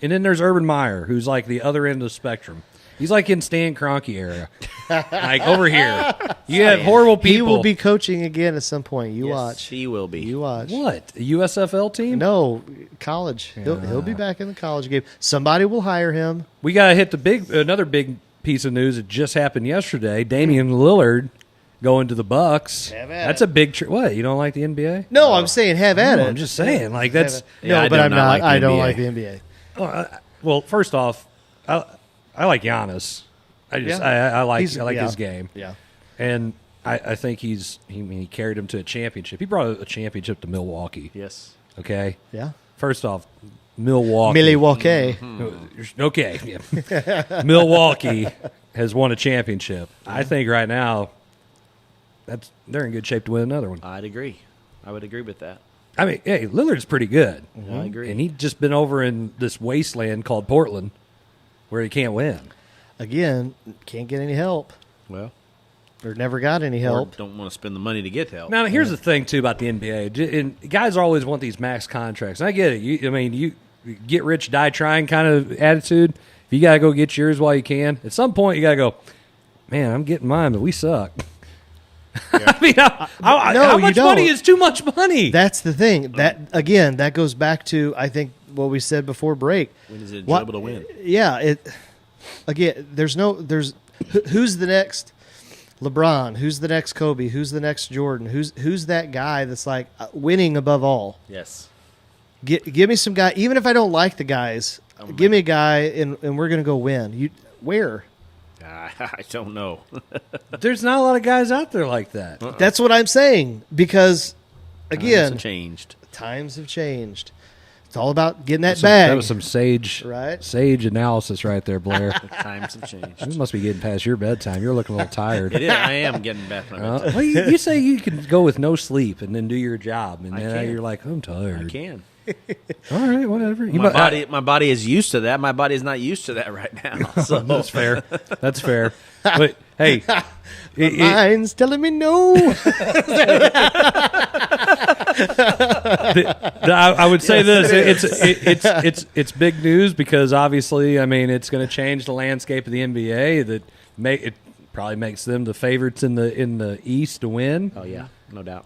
And then there's Urban Meyer, who's like the other end of the spectrum. He's like in Stan Kroenke era. Like over here. You have horrible people. He will be coaching again at some point. You Yes, watch. He will be. You watch. What? A USFL team? No, college. He'll be back in the college game. Somebody will hire him. We got to hit another big piece of news that just happened yesterday. Damian Lillard going to the Bucks. Have at That's it. a big what? You don't like the NBA? No, I'm saying have at it. I'm just saying. Like that's Yeah, I no, but do I'm not not. like the I don't NBA. like the NBA. well, first off, I like Giannis. I like his game. Yeah. And I think he carried him to a championship. He brought a championship to Milwaukee. Yes. Okay. Yeah. First off, Milwaukee. Milwaukee. Okay. Yeah. Milwaukee has won a championship. I think right now they're in good shape to win another one. I'd agree. I would agree with that. I mean, hey, Lillard's pretty good. I agree. And he'd just been over in this wasteland called Portland where he can't win. Again, can't get any help. Well, or never got any Or help. don't want to spend the money to get help. Now, here's the thing, too, about the NBA. And guys always want these max contracts. And I get it. You get rich, die trying kind of attitude. If you got to go get yours while you can, at some point you got to go, man, I'm getting mine, but we suck. Yeah. I mean, how much money is too much money? That's the thing. That goes back to, I think, what we said before break. When is it enjoyable to win? Yeah. Who's the next LeBron? Who's the next Kobe? Who's the next Jordan? Who's that guy that's like winning above all? Yes. Give me some guy. Even if I don't like the guys, give me a guy, and we're going to go win. Where? I don't know. There's not a lot of guys out there like that. That's what I'm saying. Because, again, times have changed. It's all about getting that bag. That was some sage analysis right there, Blair. Times have changed. You must be getting past your bedtime. You're looking a little tired. It is. I am getting past my bedtime. Well, you say you can go with no sleep and then do your job, and then you're like, I'm tired. I can. All right, whatever. My body is used to that. My body is not used to that right now. So That's fair. That's fair. But hey, mine's telling me no. I would say this: it's big news because obviously, I mean, it's going to change the landscape of the NBA. It probably makes them the favorites in the East to win. Oh yeah, no doubt.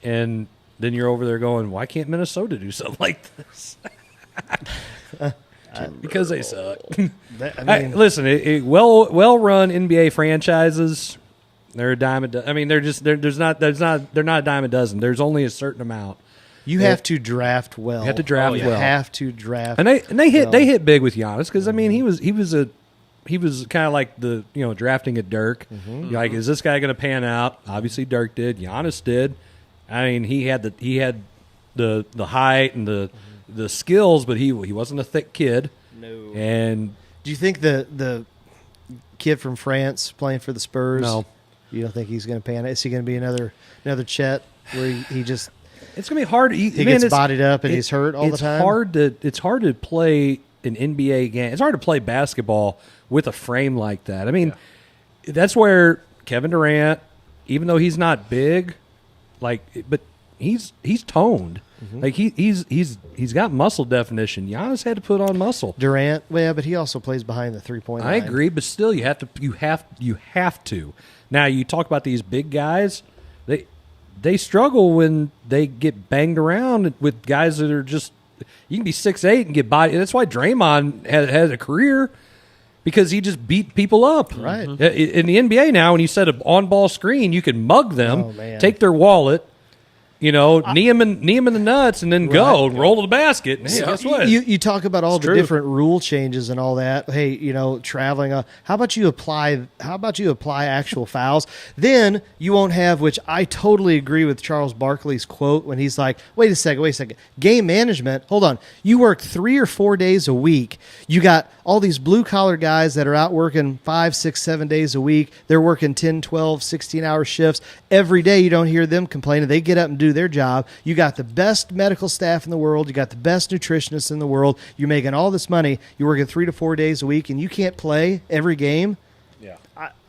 And then you're over there going, why can't Minnesota do something like this? Because they suck. Listen, well-run NBA franchises, they're a dime a dozen. I mean, they're not a dime a dozen. There's only a certain amount. You have to draft well. You have to draft well. You have to draft. And they hit big with Giannis because I mean he was kind of like the drafting at Dirk. Mm-hmm. Like, is this guy going to pan out? Obviously, Dirk did. Giannis did. I mean, he had the height and the skills, but he wasn't a thick kid. No. And do you think the kid from France playing for the Spurs? No. You don't think he's going to pan out? Is he going to be another Chet where he just? It's going to be hard. He gets bodied up and he's hurt all the time. It's hard to play an NBA game. It's hard to play basketball with a frame like that. I mean, that's where Kevin Durant, even though he's not big. But he's toned. Mm-hmm. Like he's got muscle definition. Giannis had to put on muscle. Durant, well, but he also plays behind the 3-point line. I agree, but still, you have to. Now you talk about these big guys. They struggle when they get banged around with guys that are just. You can be 6'8" and get body. That's why Draymond has a career. Because he just beat people up. Right. In the NBA now, when you set an on-ball screen, you can mug them, take their wallet, knee them in the nuts, and then go and roll to the basket. And, hey, guess what? You talk about all the different rule changes and all that. Hey, traveling. How about you apply actual fouls? Then you won't have, which I totally agree with Charles Barkley's quote when he's like, wait a second. Game management. Hold on. You work 3 or 4 days a week. You got all these blue-collar guys that are out working 5, 6, 7 days a week. They're working 10, 12, 16-hour shifts. Every day you don't hear them complaining. They get up and do their job. You got the best medical staff in the world. You got the best nutritionists in the world. You're making all this money. You're working 3 to 4 days a week, and you can't play every game. Yeah.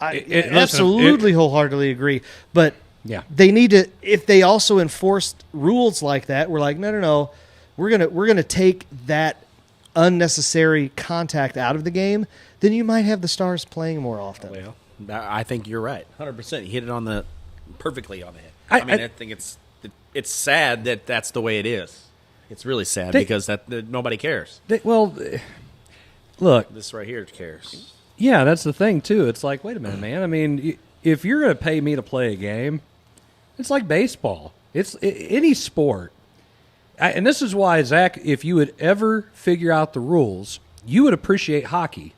I absolutely wholeheartedly agree. But they need to, if they also enforced rules like that, we're like, no. We're gonna take that unnecessary contact out of the game, then you might have the stars playing more often. Well, I think you're right. 100%. You hit it perfectly on the head. I think it's sad that that's the way it is. It's really sad because that nobody cares. Look. This right here cares. Yeah, that's the thing, too. It's like, wait a minute, man. I mean, if you're going to pay me to play a game, it's like baseball. It's any sport. And this is why, Zach, if you would ever figure out the rules, you would appreciate hockey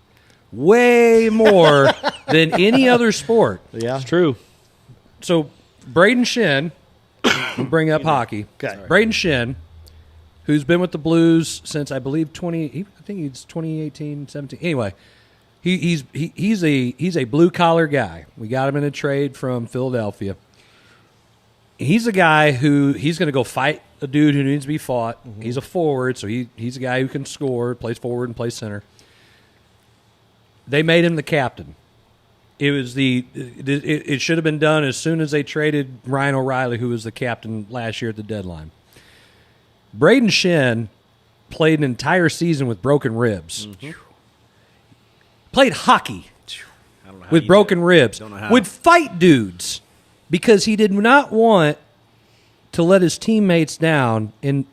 way more than any other sport. Yeah, it's true. So Braden Shen, we'll bring up hockey. Okay. Braden Shen, who's been with the Blues since I believe I think he's 2018, 17. Anyway, he's a blue collar guy. We got him in a trade from Philadelphia. He's a guy who he's going to go fight a dude who needs to be fought. Mm-hmm. He's a forward, so he's a guy who can score, plays forward and plays center. They made him the captain. It should have been done as soon as they traded Ryan O'Reilly, who was the captain last year at the deadline. Braden Shen played an entire season with broken ribs. Mm-hmm. Played hockey with broken ribs. Would fight dudes because he did not want to let his teammates down in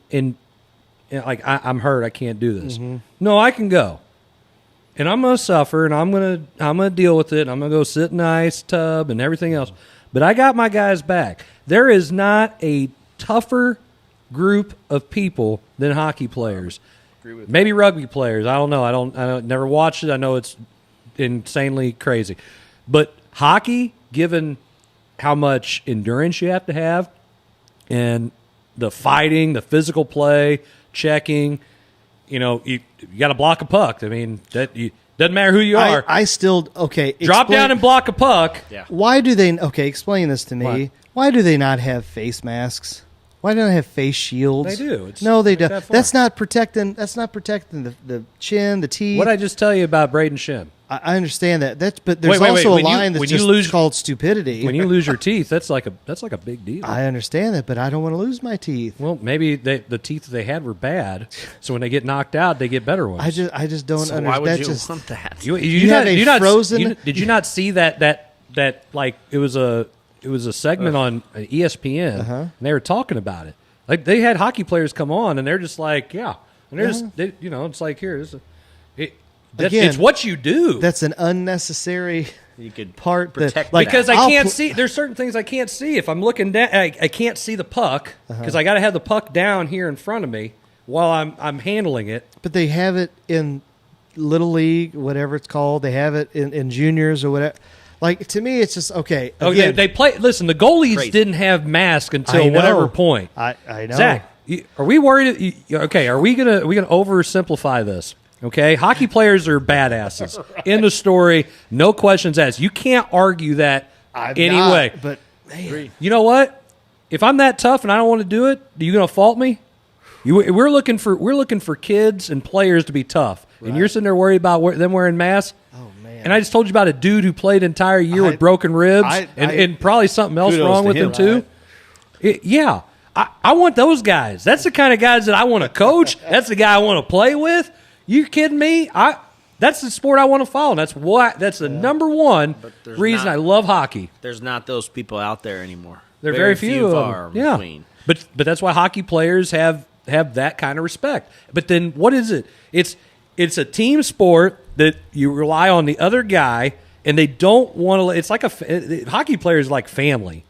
like, I'm hurt, I can't do this. Mm-hmm. No, I can go. And I'm going to suffer, and I'm gonna deal with it. I'm going to go sit in the ice tub and everything else. But I got my guys back. There is not a tougher group of people than hockey players. Maybe rugby players. I don't know. I don't never watched it. I know it's insanely crazy. But hockey, given how much endurance you have to have and the fighting, the physical play, checking, you got to block a puck. I mean, doesn't matter who you are. I still drop down and block a puck. Yeah. Why do they? Okay, explain this to me. What? Why do they not have face masks? Why don't they have face shields? They do. No, they don't. That's not protecting. That's not protecting the chin, the teeth. What did I just tell you about Braden Shen? I understand that. But there's also a line that's just called stupidity. When you lose your teeth, that's like a big deal. I understand that, but I don't want to lose my teeth. Well, maybe the teeth that they had were bad, so when they get knocked out, they get better ones. I just don't understand. Why would you want that? You have a frozen. Did you not see that like it was a segment on ESPN, and they were talking about it. Like they had hockey players come on, and they're just like, yeah, and they're just it's like here, it's what you do. That's an unnecessary part protect because I can't see. There's certain things I can't see if I'm looking down. I can't see the puck because I got to have the puck down here in front of me while I'm handling it. But they have it in Little League, whatever it's called. They have it in juniors or whatever. Like, to me, it's just, okay. Again, they play. Listen, the goalies didn't have masks until whatever point. I know. Zach, are we worried? Okay, are we gonna oversimplify this? Okay, hockey players are badasses. End of story. No questions asked. You can't argue that anyway. But man. You know what? If I'm that tough and I don't want to do it, are you gonna fault me? We're looking for kids and players to be tough, and you're sitting there worried about them wearing masks. Oh man! And I just told you about a dude who played an entire year with broken ribs and probably something else wrong with him too. Yeah, I want those guys. That's the kind of guys that I want to coach. That's the guy I want to play with. You kidding me? That's the sport I want to follow. That's the number one reason I love hockey. There's not those people out there anymore. There are very few of them. Yeah. Between. But that's why hockey players have that kind of respect. But then what is it? It's a team sport that you rely on the other guy, and they don't want to. It's like hockey players like family,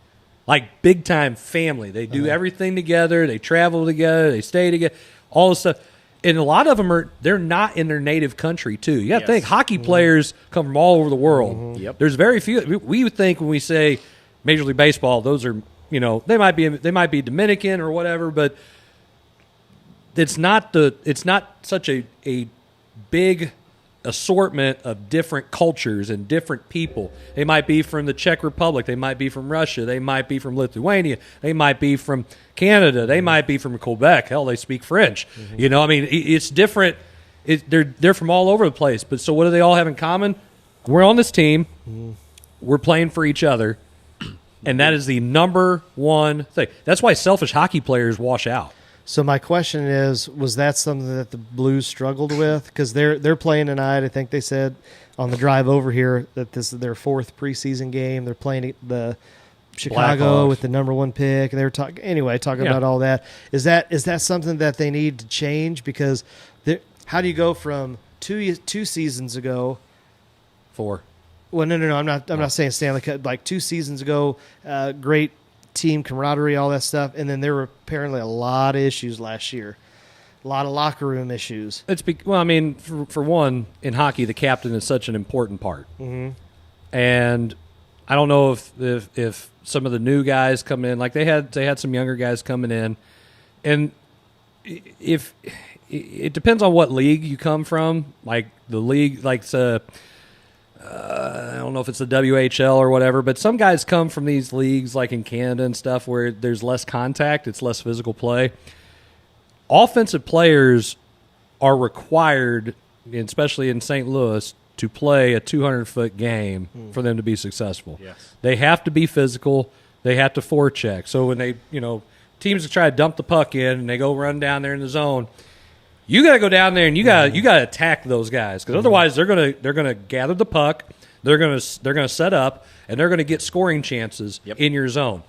like big time family. They do everything together. They travel together. They stay together. All this stuff. And a lot of them they're not in their native country too. You got to think hockey players come from all over the world. Mm-hmm. Yep. There's very few. We would think when we say Major League Baseball, those are they might be Dominican or whatever, but it's not such a big assortment of different cultures and different people. They might be from the Czech Republic. They might be from Russia. They might be from Lithuania. They might be from Canada. They might be from Quebec. Hell, they speak French. Mm-hmm. I mean, it's different. They're from all over the place. But so what do they all have in common? We're on this team. Mm-hmm. We're playing for each other. And that is the number one thing. That's why selfish hockey players wash out. So my question is, was that something that the Blues struggled with? Because they're playing tonight. I think they said on the drive over here that this is their fourth preseason game. They're playing the Chicago with the number one pick. And they were talking about all that. Is that something that they need to change? Because how do you go from two seasons ago? 4. Well, no. I'm not saying Stanley Cup. Like 2 seasons ago, great team camaraderie, all that stuff, and then there were apparently a lot of issues last year, a lot of locker room issues. I mean, for one, in hockey, the captain is such an important part, and I don't know if some of the new guys come in, like they had some younger guys coming in, and if it depends on what league you come from, like the league, like I don't know if it's the WHL or whatever, but some guys come from these leagues like in Canada and stuff where there's less contact, it's less physical play. Offensive players are required, especially in St. Louis, to play a 200-foot game for them to be successful. Yes. They have to be physical. They have to forecheck. So when they, teams try to dump the puck in and they go run down there in the zone, you got to go down there and you got to attack those guys, because otherwise they're gonna gather the puck, they're gonna set up, and they're gonna get scoring chances in your zone.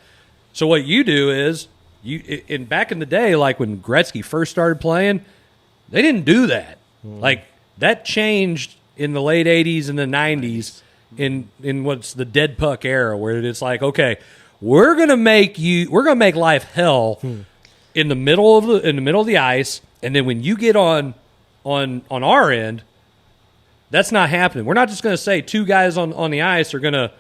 So what you do is back in the day, like when Gretzky first started playing, they didn't do that. Like that changed in the late 80s and the 90s in what's the dead puck era, where it's like, okay, we're gonna make life hell in the middle of the ice, and then when you get on our end, that's not happening. We're not just gonna say two guys on the ice are gonna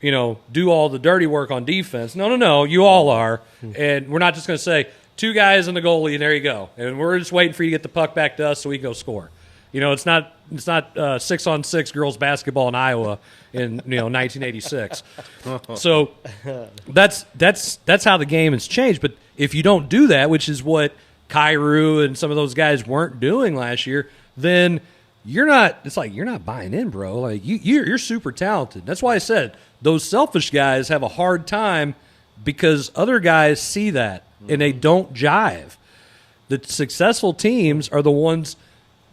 do all the dirty work on defense. No, you all are, and we're not just gonna say two guys and the goalie, and there you go, and we're just waiting for you to get the puck back to us so we can go score. It's not 6-on-6 girls basketball in Iowa in 1986. So that's how the game has changed. But if you don't do that, which is what Kyrou and some of those guys weren't doing last year, then you're not buying in, bro. Like you're super talented. That's why I said those selfish guys have a hard time, because other guys see that and they don't jive. The successful teams are the ones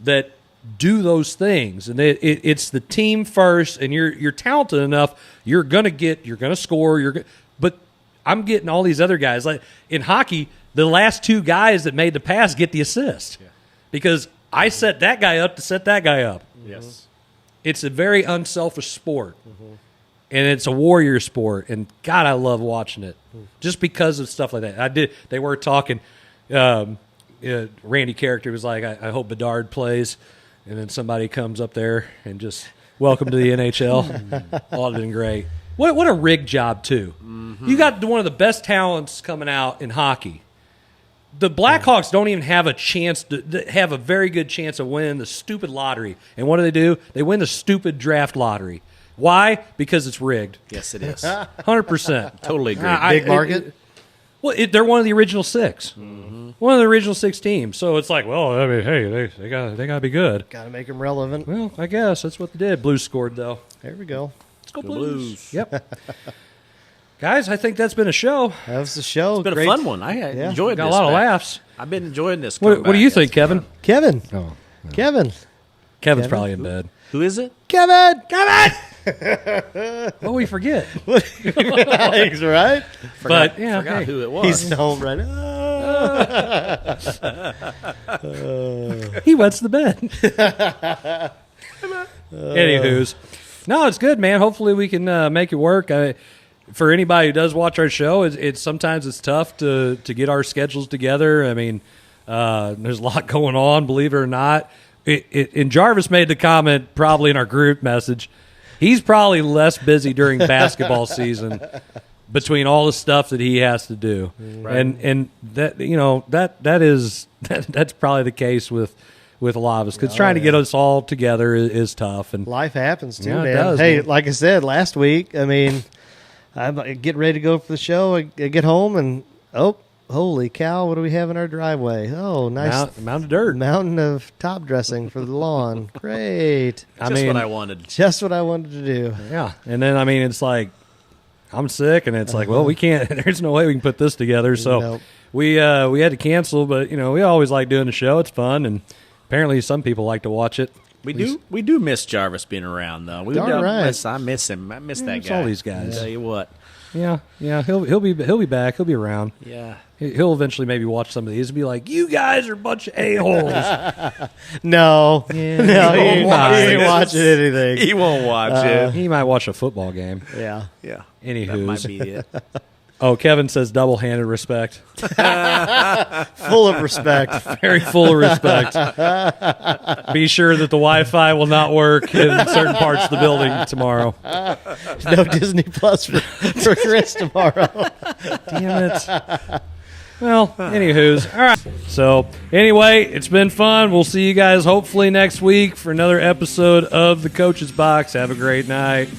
that do those things, and it's the team first. And you're talented enough, you're gonna score. But I'm getting all these other guys. Like in hockey, the last two guys that made the pass get the assist because I set that guy up to set that guy up. Yes, it's a very unselfish sport, and it's a warrior sport. And God, I love watching it just because of stuff like that. They were talking. Randy Character was like, I hope Bedard plays. And then somebody comes up there and just, welcome to the NHL. All been great. What a rig job, too. You got one of the best talents coming out in hockey. The Blackhawks don't even have a chance to have a very good chance of winning the stupid lottery. And what do? They win the stupid draft lottery. Why? Because it's rigged. Yes, it is. 100%. Totally agree. Big market? They're one of the original six. One of the original six teams. So it's like, well, I mean, hey, they got to be good. Got to make them relevant. Well, I guess that's what they did. Blues scored, though. There we go. Let's go Blues. Yep. Guys, I think that's been a show. That was the show. It's been a fun one. I enjoyed this. Got a lot of laughs. I've been enjoying this. What do you think, Kevin? Kevin. Oh, no. Kevin's probably in bed. Who is it? Kevin. Oh, we forget. Thanks, right? But yeah, forgot who it was. He's home right now. He wets the bed. Anywho's, no, it's good, man. Hopefully we can make it work. For anybody who does watch our show, it's sometimes it's tough to get our schedules together. I mean, there's a lot going on, believe it or not. And Jarvis made the comment probably in our group message. He's probably less busy during basketball season between all the stuff that he has to do, right. and that that's probably the case with a lot of us, because trying to get us all together is tough, and life happens too, man. It does, hey, man. Like I said last week, I mean, I'm getting ready to go for the show. I get home and holy cow, what do we have in our driveway? Oh, nice mountain of dirt, mountain of top dressing for the lawn. Great. What I wanted. Just what I wanted to do. Yeah, and then I mean, it's like I'm sick, and it's like, well, we can't. There's no way we can put this together. So Nope. we had to cancel, but we always like doing the show. It's fun, and apparently some people like to watch it. We do miss Jarvis being around, though. Darn right. I miss him. I miss that guy. All these guys. I'll tell you what. Yeah, he'll be back. He'll be around. Yeah. He'll eventually maybe watch some of these and be like, "You guys are a bunch of a-holes." No, he ain't watching anything. He won't watch it. He might watch a football game. Yeah. Anywho, That might be it. Oh, Kevin says double-handed respect. Full of respect. Very full of respect. Be sure that the Wi-Fi will not work in certain parts of the building tomorrow. No Disney Plus for Chris tomorrow. Damn it. Well, anywho's. All right. So, anyway, it's been fun. We'll see you guys hopefully next week for another episode of The Coach's Box. Have a great night.